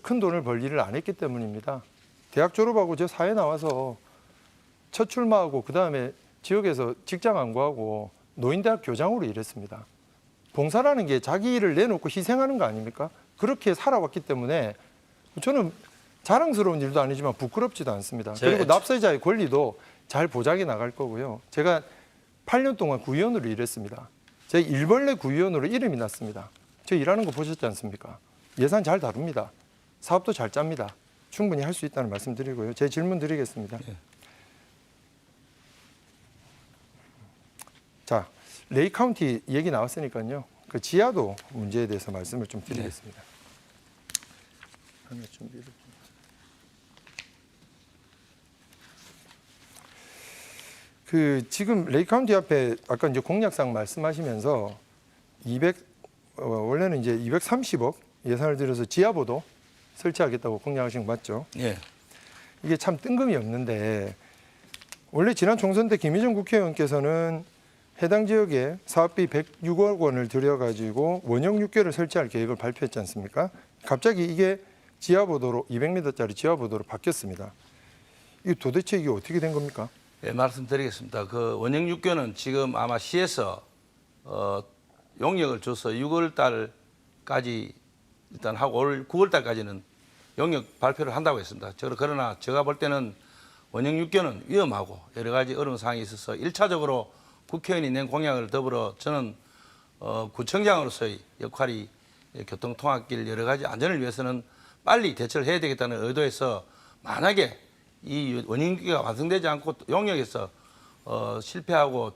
큰 돈을 벌 일을 안 했기 때문입니다. 대학 졸업하고 저 사회 나와서 첫 출마하고 그다음에 지역에서 직장 안 구하고 노인대학 교장으로 일했습니다. 봉사라는 게 자기 일을 내놓고 희생하는 거 아닙니까? 그렇게 살아왔기 때문에 저는 자랑스러운 일도 아니지만 부끄럽지도 않습니다. 그리고 납세자의 권리도 잘 보장해 나갈 거고요. 제가 8년 동안 구의원으로 일했습니다. 제가 일벌레 구의원으로 이름이 났습니다. 저 일하는 거 보셨지 않습니까? 예산 잘 다룹니다. 사업도 잘 짭니다. 충분히 할 수 있다는 말씀 드리고요. 제 질문 드리겠습니다. 네. 자, 레이 카운티 얘기 나왔으니까요. 그 지하도 문제에 대해서 말씀을 좀 드리겠습니다. 준비를 좀. 그 지금 레이 카운티 앞에 아까 이제 공약상 말씀하시면서 원래는 이제 230억 예산을 들여서 지하보도 설치하겠다고 공약하신 거 맞죠? 예. 이게 참 뜬금이 없는데 원래 지난 총선 때 김희정 국회의원께서는 해당 지역에 사업비 106억 원을 들여가지고 원형 6개를 설치할 계획을 발표했지 않습니까? 갑자기 이게 지하보도로 200m짜리 지하보도로 바뀌었습니다. 이게 도대체 이게 어떻게 된 겁니까? 예, 말씀드리겠습니다. 그 원형 6교는 지금 아마 시에서 용역을 줘서 6월 달까지 일단 하고 올 9월 달까지는 용역 발표를 한다고 했습니다. 그러나 제가 볼 때는 원형 6교는 위험하고 여러 가지 어려운 상황이 있어서 1차적으로 국회의원이 낸 공약을 더불어 저는 구청장으로서의 역할이 교통통학길 여러 가지 안전을 위해서는 빨리 대처를 해야 되겠다는 의도에서 만약에 이 원형 6교가 완성되지 않고 용역에서 실패하고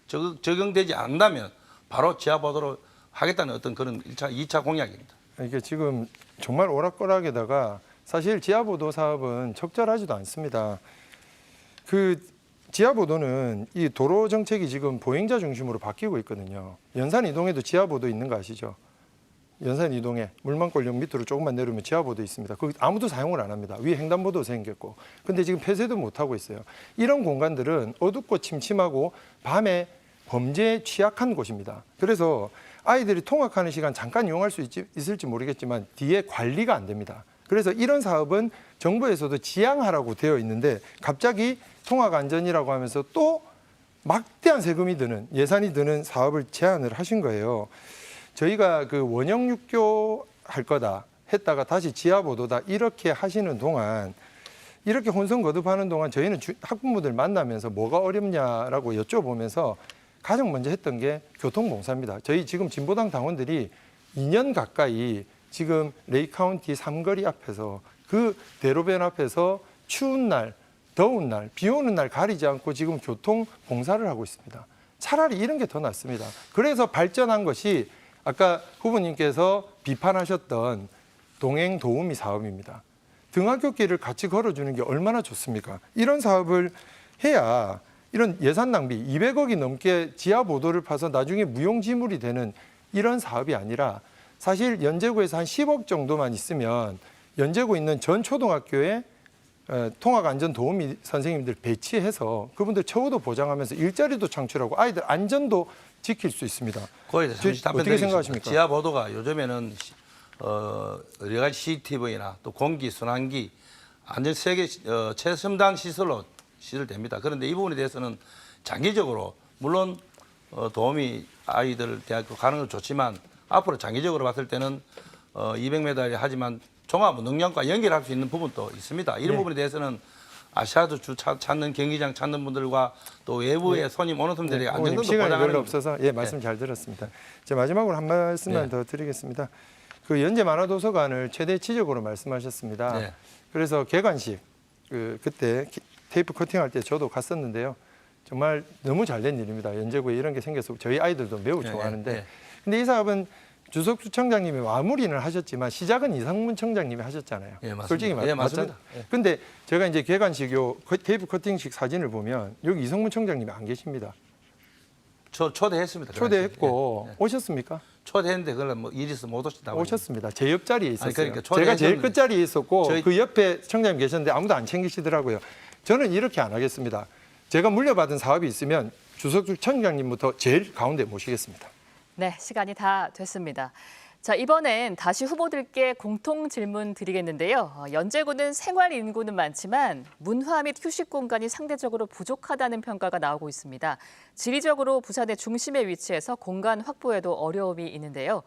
적용되지 않는다면 바로 지하보도로 하겠다는 어떤 그런 2차 공약입니다. 이게 지금 정말 오락가락에다가 사실 지하보도 사업은 적절하지도 않습니다. 그 지하보도는 이 도로 정책이 지금 보행자 중심으로 바뀌고 있거든요. 연산 이동에도 지하보도 있는 거 아시죠? 연산 이동에 물만골역 밑으로 조금만 내려오면 지하보도 있습니다. 거기 아무도 사용을 안 합니다. 위에 횡단보도 생겼고. 근데 지금 폐쇄도 못 하고 있어요. 이런 공간들은 어둡고 침침하고 밤에 범죄에 취약한 곳입니다. 그래서 아이들이 통학하는 시간 잠깐 이용할 수 있을지 모르겠지만 뒤에 관리가 안 됩니다. 그래서 이런 사업은 정부에서도 지양하라고 되어 있는데 갑자기 통학 안전이라고 하면서 또 막대한 세금이 드는 예산이 드는 사업을 제안을 하신 거예요. 저희가 그 원형 육교 할 거다 했다가 다시 지하 보도다 이렇게 하시는 동안 이렇게 혼선 거듭하는 동안 저희는 학부모들 만나면서 뭐가 어렵냐라고 여쭤보면서 가장 먼저 했던 게 교통봉사입니다. 저희 지금 진보당 당원들이 2년 가까이 지금 레이 카운티 삼거리 앞에서 그 대로변 앞에서 추운 날, 더운 날, 비 오는 날 가리지 않고 지금 교통 봉사를 하고 있습니다. 차라리 이런 게 더 낫습니다. 그래서 발전한 것이 아까 후보님께서 비판하셨던 동행 도우미 사업입니다. 등하굣길을 같이 걸어주는 게 얼마나 좋습니까? 이런 사업을 해야 이런 예산 낭비 200억이 넘게 지하 보도를 파서 나중에 무용지물이 되는 이런 사업이 아니라 사실 연제구에서 한 10억 정도만 있으면 연제구 있는 전 초등학교에 통학안전도우미 선생님들 배치해서 그분들 처우도 보장하면서 일자리도 창출하고 아이들 안전도 지킬 수 있습니다. 거기에 대해서 잠시 답변 어떻게 드리겠습니다. 생각하십니까? 지하 보도가 요즘에는 여러 가지 CCTV나 또 공기, 순환기, 안전 세계 최첨단 시설로 시설됩니다. 그런데 이 부분에 대해서는 장기적으로 물론 도움이 아이들 대학교 가는 건 좋지만 앞으로 장기적으로 봤을 때는 200m이 하지만 종합운동장과 연결할 수 있는 부분도 있습니다. 이런 네. 부분에 대해서는 아시아도 주 찾는 경기장 찾는 분들과 또 외부의 손님 오는 분들이 안정성도 시간이 보장하는 별로 없어서 말씀 잘 들었습니다. 제 마지막으로 한 말씀만 더 드리겠습니다. 그 연제 만화도서관을 최대 지적으로 말씀하셨습니다. 네. 그래서 개관식 그때 테이프 커팅할 때 저도 갔었는데요. 정말 너무 잘된 일입니다. 연제구에 이런 게 생겨서 저희 아이들도 매우 좋아하는데 근데 이 사업은 주석수 청장님이 마무리는 하셨지만 시작은 이상문 청장님이 하셨잖아요. 맞습니다. 솔직히 맞습니다. 근데 제가 이제 개관식 요 테이프 커팅식 사진을 보면 여기 이성문 청장님이 안 계십니다. 저 초대했습니다. 초대했고 오셨습니까? 초대했는데 그걸 뭐 일이 있어 못 오신다고. 오셨습니다. 제 옆자리에 있었어요. 그러니까 제가 제일 초대했었는데 끝자리에 있었고 저희- 그 옆에 청장님 계셨는데 아무도 안 챙기시더라고요. 저는 이렇게 안 하겠습니다. 제가 물려받은 사업이 있으면 주석주 청장님부터 제일 가운데 모시겠습니다. 네, 시간이 다 됐습니다. 자, 이번엔 다시 후보들께 공통 질문 드리겠는데요. 연제구는 생활 인구는 많지만 문화 및 휴식 공간이 상대적으로 부족하다는 평가가 나오고 있습니다. 지리적으로 부산의 중심에 위치해서 공간 확보에도 어려움이 있는데요.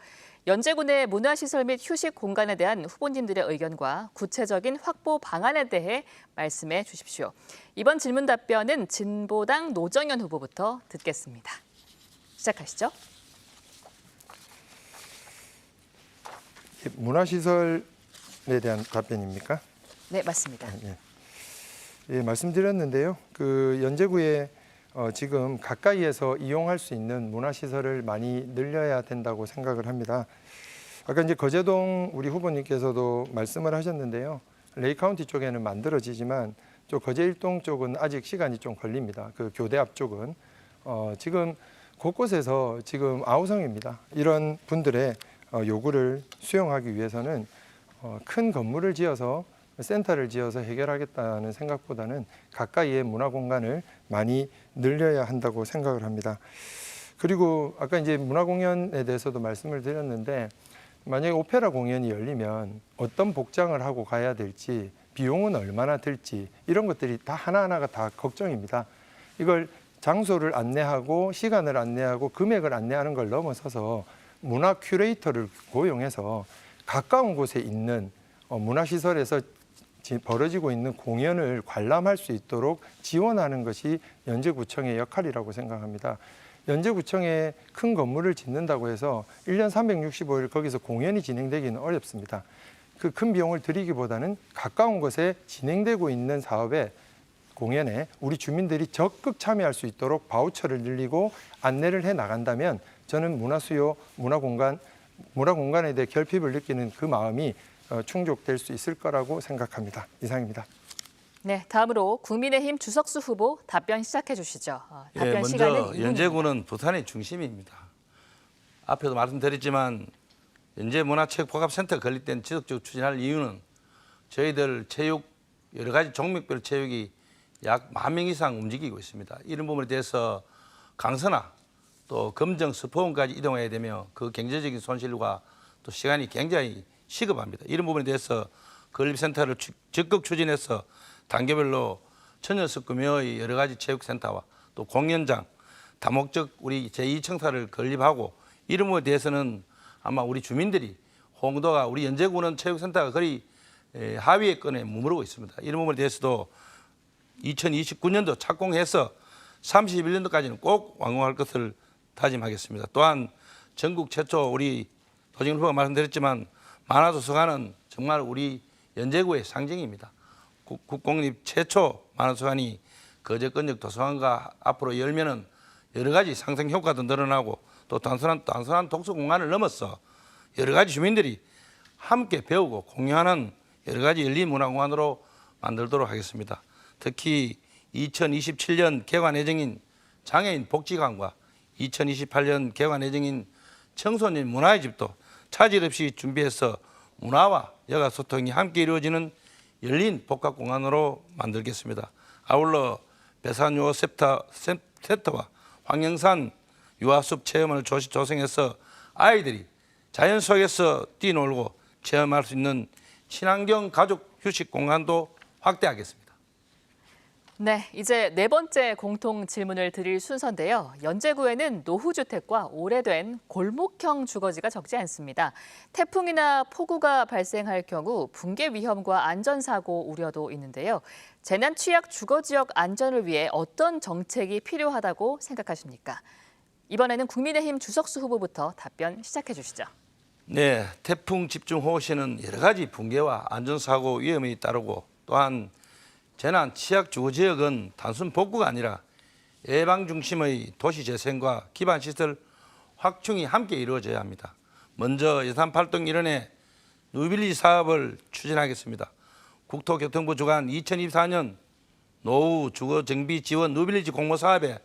연제군의 문화시설 및 휴식 공간에 대한 후보님들의 의견과 구체적인 확보 방안에 대해 말씀해 주십시오. 이번 질문 답변은 진보당 노정연 후보부터 듣겠습니다. 시작하시죠. 문화시설에 대한 답변입니까? 네, 맞습니다. 예, 말씀드렸는데요. 그 연제구에 지금 가까이에서 이용할 수 있는 문화시설을 많이 늘려야 된다고 생각을 합니다. 아까 이제 거제동 우리 후보님께서도 말씀을 하셨는데요. 레이 카운티 쪽에는 만들어지지만 저 거제 일동 쪽은 아직 시간이 좀 걸립니다. 그 교대 앞쪽은 지금 곳곳에서 지금 아우성입니다. 이런 분들의 요구를 수용하기 위해서는 큰 건물을 지어서 센터를 지어서 해결하겠다는 생각보다는 가까이에 문화 공간을 많이 늘려야 한다고 생각을 합니다. 그리고 아까 이제 문화 공연에 대해서도 말씀을 드렸는데 만약에 오페라 공연이 열리면 어떤 복장을 하고 가야 될지 비용은 얼마나 들지 이런 것들이 다 하나하나가 다 걱정입니다. 이걸 장소를 안내하고 시간을 안내하고 금액을 안내하는 걸 넘어서서 문화 큐레이터를 고용해서 가까운 곳에 있는 문화시설에서 벌어지고 있는 공연을 관람할 수 있도록 지원하는 것이 연제구청의 역할이라고 생각합니다. 연제구청에 큰 건물을 짓는다고 해서 1년 365일 거기서 공연이 진행되기는 어렵습니다. 그 큰 비용을 들이기보다는 가까운 곳에 진행되고 있는 사업에 공연에 우리 주민들이 적극 참여할 수 있도록 바우처를 늘리고 안내를 해 나간다면 저는 문화수요, 문화공간에 대해 결핍을 느끼는 그 마음이 충족될 수 있을 거라고 생각합니다. 이상입니다. 네, 다음으로 국민의힘 주석수 후보 답변 시작해 주시죠. 답변 시간은 먼저 2분입니다. 연제구는 부산의 중심입니다. 앞에도 말씀드렸지만 연제문화체육복합센터 건립된 지속적으로 추진할 이유는 저희들 체육 여러 가지 종목별 체육이 약 10,000명 이상 움직이고 있습니다. 이런 부분에 대해서 강선화 또 검정 스포원까지 이동해야 되며 그 경제적인 손실과 또 시간이 굉장히 시급합니다. 이런 부분에 대해서 건립센터를 적극 추진해서 단계별로 처녀석구묘의 여러 가지 체육센터와 또 공연장, 다목적 우리 제2청사를 건립하고 이런 부분에 대해서는 아마 우리 주민들이 홍도가 우리 연제구는 체육센터가 거의 하위권에 머무르고 있습니다. 이런 부분에 대해서도 2029년도 착공해서 31년도까지는 꼭 완공할 것을 다짐하겠습니다. 또한 전국 최초 우리 도지금 후보가 말씀드렸지만 만화도서관은 정말 우리 연제구의 상징입니다. 국공립 최초 만화도서관이 거제권역 도서관과 앞으로 열면은 여러 가지 상생 효과도 늘어나고 또 단순한 독서 공간을 넘어서 여러 가지 주민들이 함께 배우고 공유하는 여러 가지 열린 문화공간으로 만들도록 하겠습니다. 특히 2027년 개관 예정인 장애인 복지관과 2028년 개관 예정인 청소년 문화의 집도 차질 없이 준비해서 문화와 여가 소통이 함께 이루어지는 열린 복합공간으로 만들겠습니다. 아울러 배산 유아 센터와 황영산 유아숲 체험을 조성해서 아이들이 자연 속에서 뛰놀고 체험할 수 있는 친환경 가족 휴식 공간도 확대하겠습니다. 네, 이제 네 번째 공통 질문을 드릴 순서인데요. 연제구에는 노후주택과 오래된 골목형 주거지가 적지 않습니다. 태풍이나 폭우가 발생할 경우 붕괴 위험과 안전사고 우려도 있는데요. 재난 취약 주거지역 안전을 위해 어떤 정책이 필요하다고 생각하십니까? 이번에는 국민의힘 주석수 후보부터 답변 시작해 주시죠. 네, 태풍 집중호우 시에는 여러 가지 붕괴와 안전사고 위험이 따르고 또한 재난 취약 주거지역은 단순 복구가 아니라 예방 중심의 도시 재생과 기반 시설 확충이 함께 이루어져야 합니다. 먼저 예산 8동 일원의 뉴빌리지 사업을 추진하겠습니다. 국토교통부 주관 2024년 노후 주거 정비 지원 뉴빌리지 공모 사업에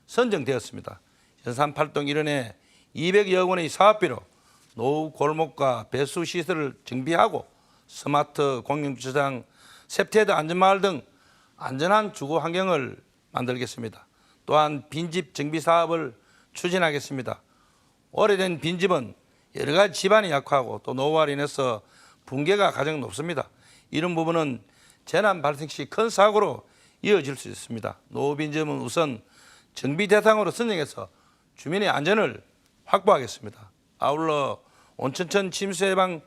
선정되었습니다. 예산 8동 일원의 200여 원의 사업비로 노후 골목과 배수 시설을 정비하고 스마트 공영주차장, 세프티헤드 안전마을 등 안전한 주거 환경을 만들겠습니다. 또한 빈집 정비 사업을 추진하겠습니다. 오래된 빈집은 여러 가지 집안이 약하고 또 노후화로 인해서 붕괴가 가장 높습니다. 이런 부분은 재난 발생 시 큰 사고로 이어질 수 있습니다. 노후 빈집은 우선 정비 대상으로 선정해서 주민의 안전을 확보하겠습니다. 아울러 온천천 침수 예방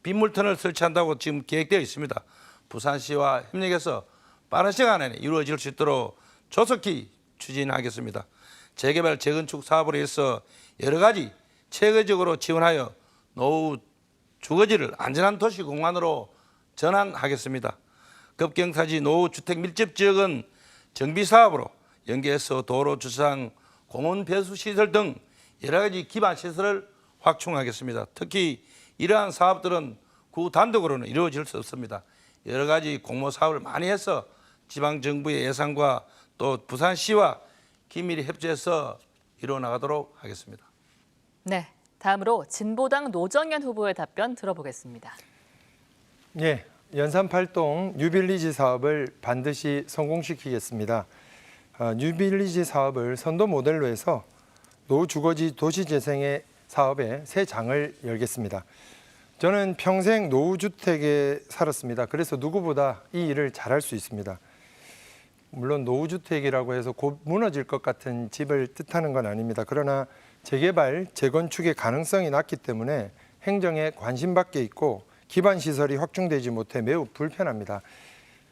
빗물터널을 설치한다고 지금 계획되어 있습니다. 부산시와 협력해서 빠른 시간 안에 이루어질 수 있도록 조속히 추진하겠습니다. 재개발, 재건축 사업으로 해서 여러 가지 체계적으로 지원하여 노후 주거지를 안전한 도시 공간으로 전환하겠습니다. 급경사지 노후 주택 밀집 지역은 정비 사업으로 연계해서 도로, 주차장, 공원 배수 시설 등 여러 가지 기반 시설을 확충하겠습니다. 특히 이러한 사업들은 구 단독으로는 이루어질 수 없습니다. 여러 가지 공모 사업을 많이 해서 지방정부의 예산과 또 부산시와 긴밀히 협조해서 이루어 나가도록 하겠습니다. 네, 다음으로 진보당 노정현 후보의 답변 들어보겠습니다. 예, 연산 8동 뉴빌리지 사업을 반드시 성공시키겠습니다. 뉴빌리지 사업을 선도 모델로 해서 노후주거지 도시재생의 사업에 새 장을 열겠습니다. 저는 평생 노후주택에 살았습니다. 그래서 누구보다 이 일을 잘할 수 있습니다. 물론 노후주택이라고 해서 곧 무너질 것 같은 집을 뜻하는 건 아닙니다. 그러나 재개발, 재건축의 가능성이 낮기 때문에 행정에 관심밖에 있고 기반시설이 확충되지 못해 매우 불편합니다.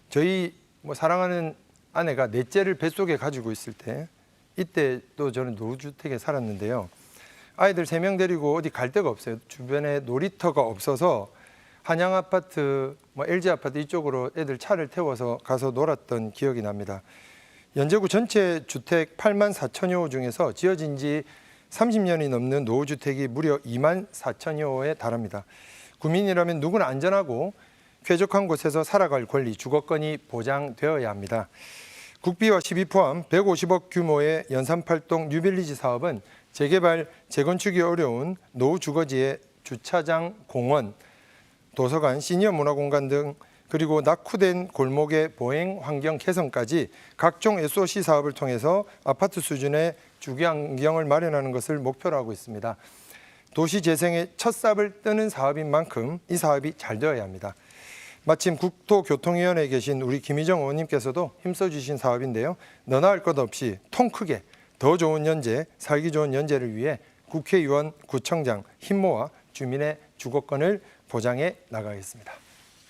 저희 사랑하는 아내가 넷째를 뱃속에 가지고 있을 때 이때 또 저는 노후주택에 살았는데요. 아이들 3명 데리고 어디 갈 데가 없어요. 주변에 놀이터가 없어서 한양아파트, LG아파트 이쪽으로 애들 차를 태워서 가서 놀았던 기억이 납니다. 연제구 전체 주택 8만 4천여 호 중에서 지어진 지 30년이 넘는 노후주택이 무려 2만 4천여 호에 달합니다. 국민이라면 누구나 안전하고 쾌적한 곳에서 살아갈 권리, 주거권이 보장되어야 합니다. 국비와 시비 포함 150억 규모의 연산 8동 뉴빌리지 사업은 재개발, 재건축이 어려운 노후 주거지의 주차장, 공원, 도서관, 시니어 문화공간 등 그리고 낙후된 골목의 보행 환경 개선까지 각종 SOC 사업을 통해서 아파트 수준의 주거 환경을 마련하는 것을 목표로 하고 있습니다. 도시 재생의 첫 삽을 뜨는 사업인 만큼 이 사업이 잘 되어야 합니다. 마침 국토교통위원회에 계신 우리 김희정 의원님께서도 힘써주신 사업인데요. 너나 할 것 없이 통 크게 더 좋은 연재, 살기 좋은 연재를 위해 국회의원, 구청장 힘 모아 주민의 주거권을 보장해 나가겠습니다.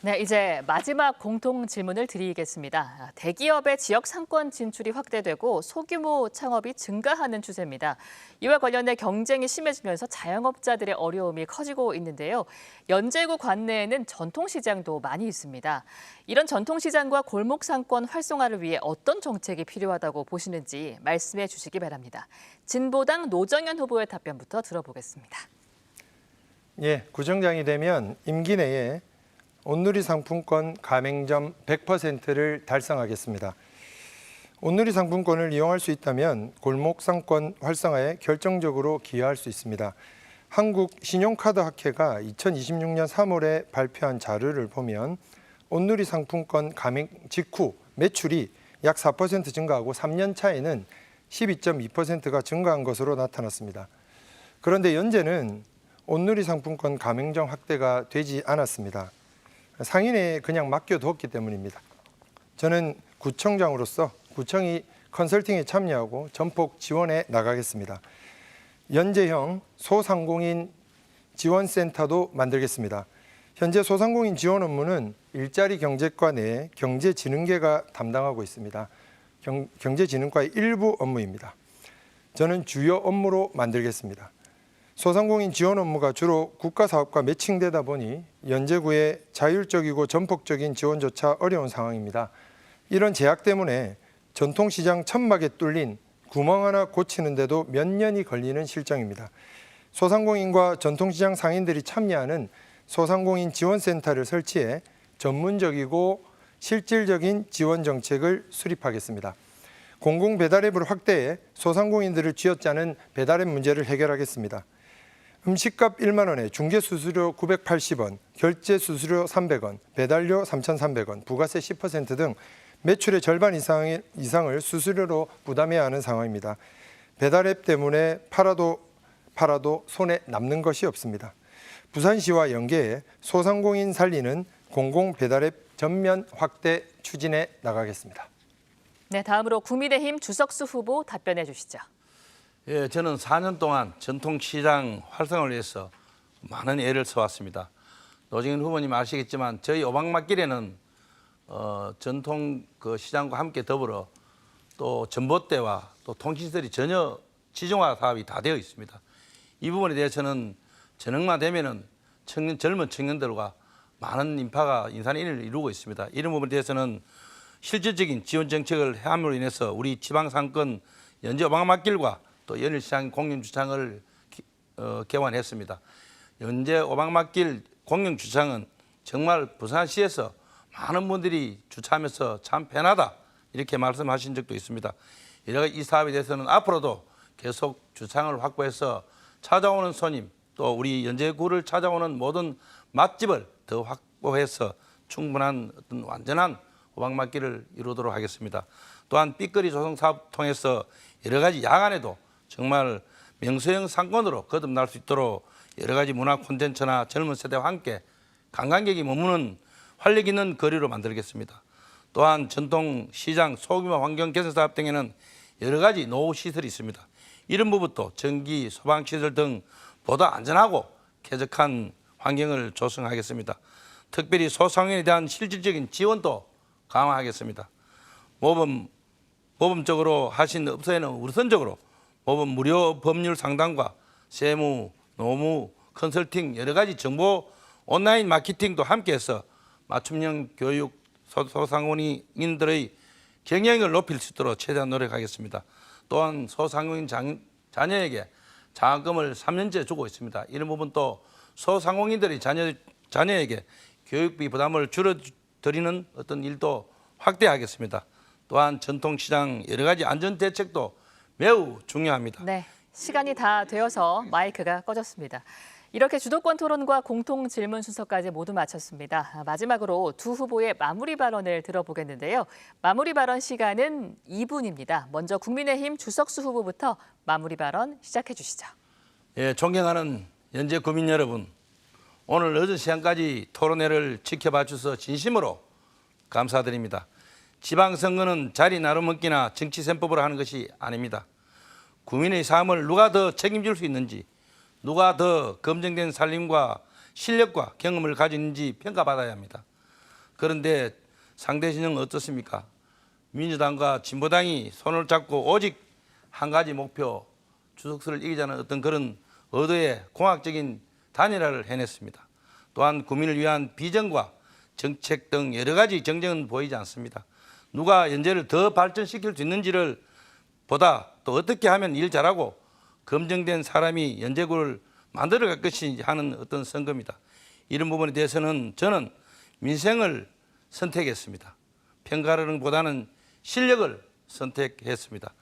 네, 이제 마지막 공통 질문을 드리겠습니다. 대기업의 지역 상권 진출이 확대되고 소규모 창업이 증가하는 추세입니다. 이와 관련해 경쟁이 심해지면서 자영업자들의 어려움이 커지고 있는데요. 연제구 관내에는 전통시장도 많이 있습니다. 이런 전통시장과 골목 상권 활성화를 위해 어떤 정책이 필요하다고 보시는지 말씀해 주시기 바랍니다. 진보당 노정현 후보의 답변부터 들어보겠습니다. 예, 구청장이 되면 임기 내에 온누리 상품권 가맹점 100%를 달성하겠습니다. 온누리 상품권을 이용할 수 있다면 골목 상권 활성화에 결정적으로 기여할 수 있습니다. 한국신용카드학회가 2026년 3월에 발표한 자료를 보면 온누리 상품권 가맹 직후 매출이 약 4% 증가하고 3년 차에는 12.2%가 증가한 것으로 나타났습니다. 그런데 연재는 온누리 상품권 가맹점 확대가 되지 않았습니다. 상인에 그냥 맡겨두었기 때문입니다. 저는 구청장으로서 구청이 컨설팅에 참여하고 전폭 지원해 나가겠습니다. 연재형 소상공인 지원센터도 만들겠습니다. 현재 소상공인 지원 업무는 일자리 경제과 내 경제진흥계가 담당하고 있습니다. 경제진흥과의 일부 업무입니다. 저는 주요 업무로 만들겠습니다. 소상공인 지원 업무가 주로 국가사업과 매칭되다 보니 연제구의 자율적이고 전폭적인 지원조차 어려운 상황입니다. 이런 제약 때문에 전통시장 천막에 뚫린 구멍 하나 고치는데도 몇 년이 걸리는 실정입니다. 소상공인과 전통시장 상인들이 참여하는 소상공인 지원센터를 설치해 전문적이고 실질적인 지원 정책을 수립하겠습니다. 공공배달앱을 확대해 소상공인들을 쥐어짜는 배달앱 문제를 해결하겠습니다. 음식값 1만 원에 중개수수료 980원, 결제수수료 300원, 배달료 3,300원, 부가세 10% 등 매출의 절반 이상을 수수료로 부담해야 하는 상황입니다. 배달앱 때문에 팔아도 손에 남는 것이 없습니다. 부산시와 연계해 소상공인 살리는 공공배달앱 전면 확대 추진해 나가겠습니다. 네, 다음으로 국민의힘 주석수 후보 답변해 주시죠. 예, 저는 4년 동안 전통시장 활성화를 위해서 많은 애를 써왔습니다. 노정현 후보님 아시겠지만 저희 오방막길에는 전통 그 시장과 함께 더불어 또 전봇대와 또 통신시설이 전혀 지정화 사업이 다 되어 있습니다. 이 부분에 대해서는 전역만 되면은 젊은 청년들과 많은 인파가 인산인해를 이루고 있습니다. 이런 부분에 대해서는 실질적인 지원 정책을 함으로 인해서 우리 지방상권 연제 오방막길과 또 연일시장 공영주차장을 개관했습니다. 연제 오방막길 공영주차장은 정말 부산시에서 많은 분들이 주차하면서 참 편하다 이렇게 말씀하신 적도 있습니다. 여러 가지 이 사업에 대해서는 앞으로도 계속 주차장을 확보해서 찾아오는 손님 또 우리 연제구를 찾아오는 모든 맛집을 더 확보해서 충분한 어떤 완전한 오방막길을 이루도록 하겠습니다. 또한 삐거리 조성 사업 통해서 여러 가지 야간에도 정말 명소형 상권으로 거듭날 수 있도록 여러 가지 문화 콘텐츠나 젊은 세대와 함께 관광객이 머무는 활력 있는 거리로 만들겠습니다. 또한 전통시장 소규모 환경 개선 사업 등에는 여러 가지 노후 시설이 있습니다. 이런 부분도 전기, 소방시설 등 보다 안전하고 쾌적한 환경을 조성하겠습니다. 특별히 소상공인에 대한 실질적인 지원도 강화하겠습니다. 모범적으로 하신 업소에는 우선적으로 모범 무료 법률 상담과 세무, 노무, 컨설팅 여러 가지 정보 온라인 마케팅도 함께해서 맞춤형 교육 소상공인들의 경영을 높일 수 있도록 최대한 노력하겠습니다. 또한 소상공인 자녀에게 장학금을 3년째 주고 있습니다. 이런 부분도 소상공인들이 자녀에게 교육비 부담을 줄여드리는 어떤 일도 확대하겠습니다. 또한 전통시장 여러 가지 안전 대책도 매우 중요합니다. 네, 시간이 다 되어서 마이크가 꺼졌습니다. 이렇게 주도권 토론과 공통 질문 순서까지 모두 마쳤습니다. 마지막으로 두 후보의 마무리 발언을 들어보겠는데요. 마무리 발언 시간은 2분입니다. 먼저 국민의힘 주석수 후보부터 마무리 발언 시작해 주시죠. 예, 존경하는 연재 국민 여러분, 오늘 늦은 시간까지 토론회를 지켜봐 주셔서 진심으로 감사드립니다. 지방선거는 자리 나눠먹기나 정치셈법으로 하는 것이 아닙니다. 국민의 삶을 누가 더 책임질 수 있는지, 누가 더 검증된 살림과 실력과 경험을 가지는지 평가받아야 합니다. 그런데 상대 진영은 어떻습니까? 민주당과 진보당이 손을 잡고 오직 한 가지 목표, 주석수를 이기자는 어떤 그런 의도의 공학적인 단일화를 해냈습니다. 또한 국민을 위한 비전과 정책 등 여러 가지 정쟁은 보이지 않습니다. 누가 연재를 더 발전시킬 수 있는지를 보다 또 어떻게 하면 일 잘하고 검증된 사람이 연재구를 만들어갈 것인지 하는 어떤 선거입니다. 이런 부분에 대해서는 저는 민생을 선택했습니다. 평가를 보다는 실력을 선택했습니다.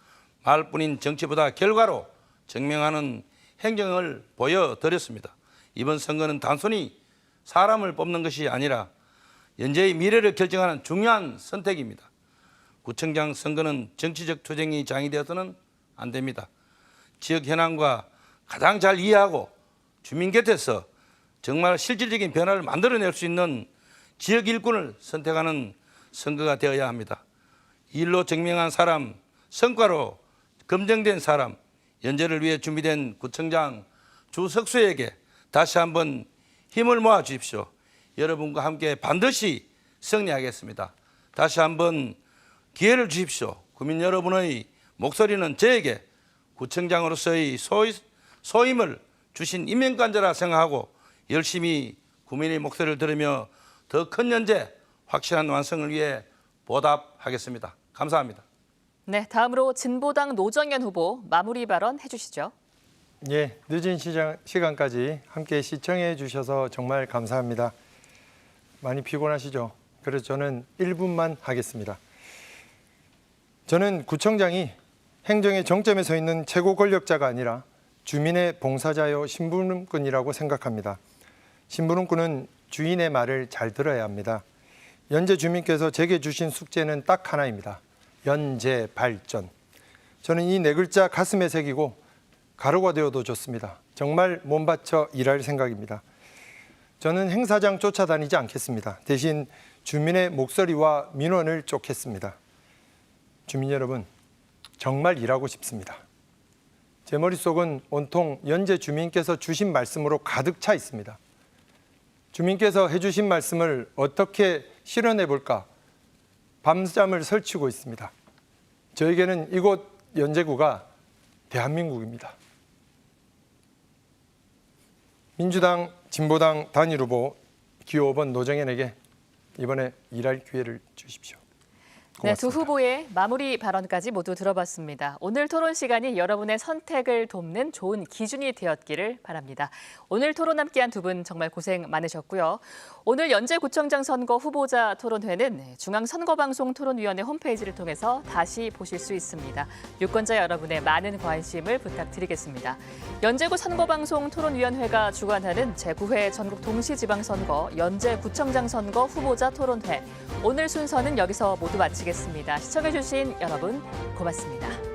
말뿐인 정치보다 결과로 증명하는 행정을 보여드렸습니다. 이번 선거는 단순히 사람을 뽑는 것이 아니라 연재의 미래를 결정하는 중요한 선택입니다. 구청장 선거는 정치적 투쟁이 장이 되어서는 안 됩니다. 지역 현안과 가장 잘 이해하고 주민 곁에서 정말 실질적인 변화를 만들어낼 수 있는 지역 일꾼을 선택하는 선거가 되어야 합니다. 일로 증명한 사람, 성과로 검증된 사람, 연재를 위해 준비된 구청장 주석수에게 다시 한번 힘을 모아 주십시오. 여러분과 함께 반드시 승리하겠습니다. 다시 한번 기회를 주십시오. 국민 여러분의 목소리는 저에게 구청장으로서의 소임을 주신 임명관자라 생각하고 열심히 국민의 목소리를 들으며 더 큰 연재, 확실한 완성을 위해 보답하겠습니다. 감사합니다. 네, 다음으로 진보당 노정현 후보 마무리 발언 해주시죠. 예, 늦은 시간까지 함께 시청해 주셔서 정말 감사합니다. 많이 피곤하시죠? 그래서 저는 1분만 하겠습니다. 저는 구청장이 행정의 정점에 서 있는 최고 권력자가 아니라 주민의 봉사자요 심부름꾼이라고 생각합니다. 심부름꾼은 주인의 말을 잘 들어야 합니다. 연재 주민께서 제게 주신 숙제는 딱 하나입니다. 연재 발전. 저는 이 네 글자 가슴에 새기고 가루가 되어도 좋습니다. 정말 몸 바쳐 일할 생각입니다. 저는 행사장 쫓아다니지 않겠습니다. 대신 주민의 목소리와 민원을 쫓겠습니다. 주민 여러분, 정말 일하고 싶습니다. 제 머릿속은 온통 연재 주민께서 주신 말씀으로 가득 차 있습니다. 주민께서 해주신 말씀을 어떻게 실현해 볼까 밤잠을 설치고 있습니다. 저에게는 이곳 연재구가 대한민국입니다. 민주당, 진보당 단일 후보 기호 5번 노정현에게 이번에 일할 기회를 주십시오. 네, 두 고맙습니다. 후보의 마무리 발언까지 모두 들어봤습니다. 오늘 토론 시간이 여러분의 선택을 돕는 좋은 기준이 되었기를 바랍니다. 오늘 토론 함께한 두 분 정말 고생 많으셨고요. 오늘 연재구청장 선거 후보자 토론회는 중앙선거방송 토론위원회 홈페이지를 통해서 다시 보실 수 있습니다. 유권자 여러분의 많은 관심을 부탁드리겠습니다. 연재구 선거방송 토론위원회가 주관하는 제9회 전국 동시지방선거 연재구청장 선거 후보자 토론회. 오늘 순서는 여기서 모두 마치겠습니다. 시청해주신 여러분 고맙습니다.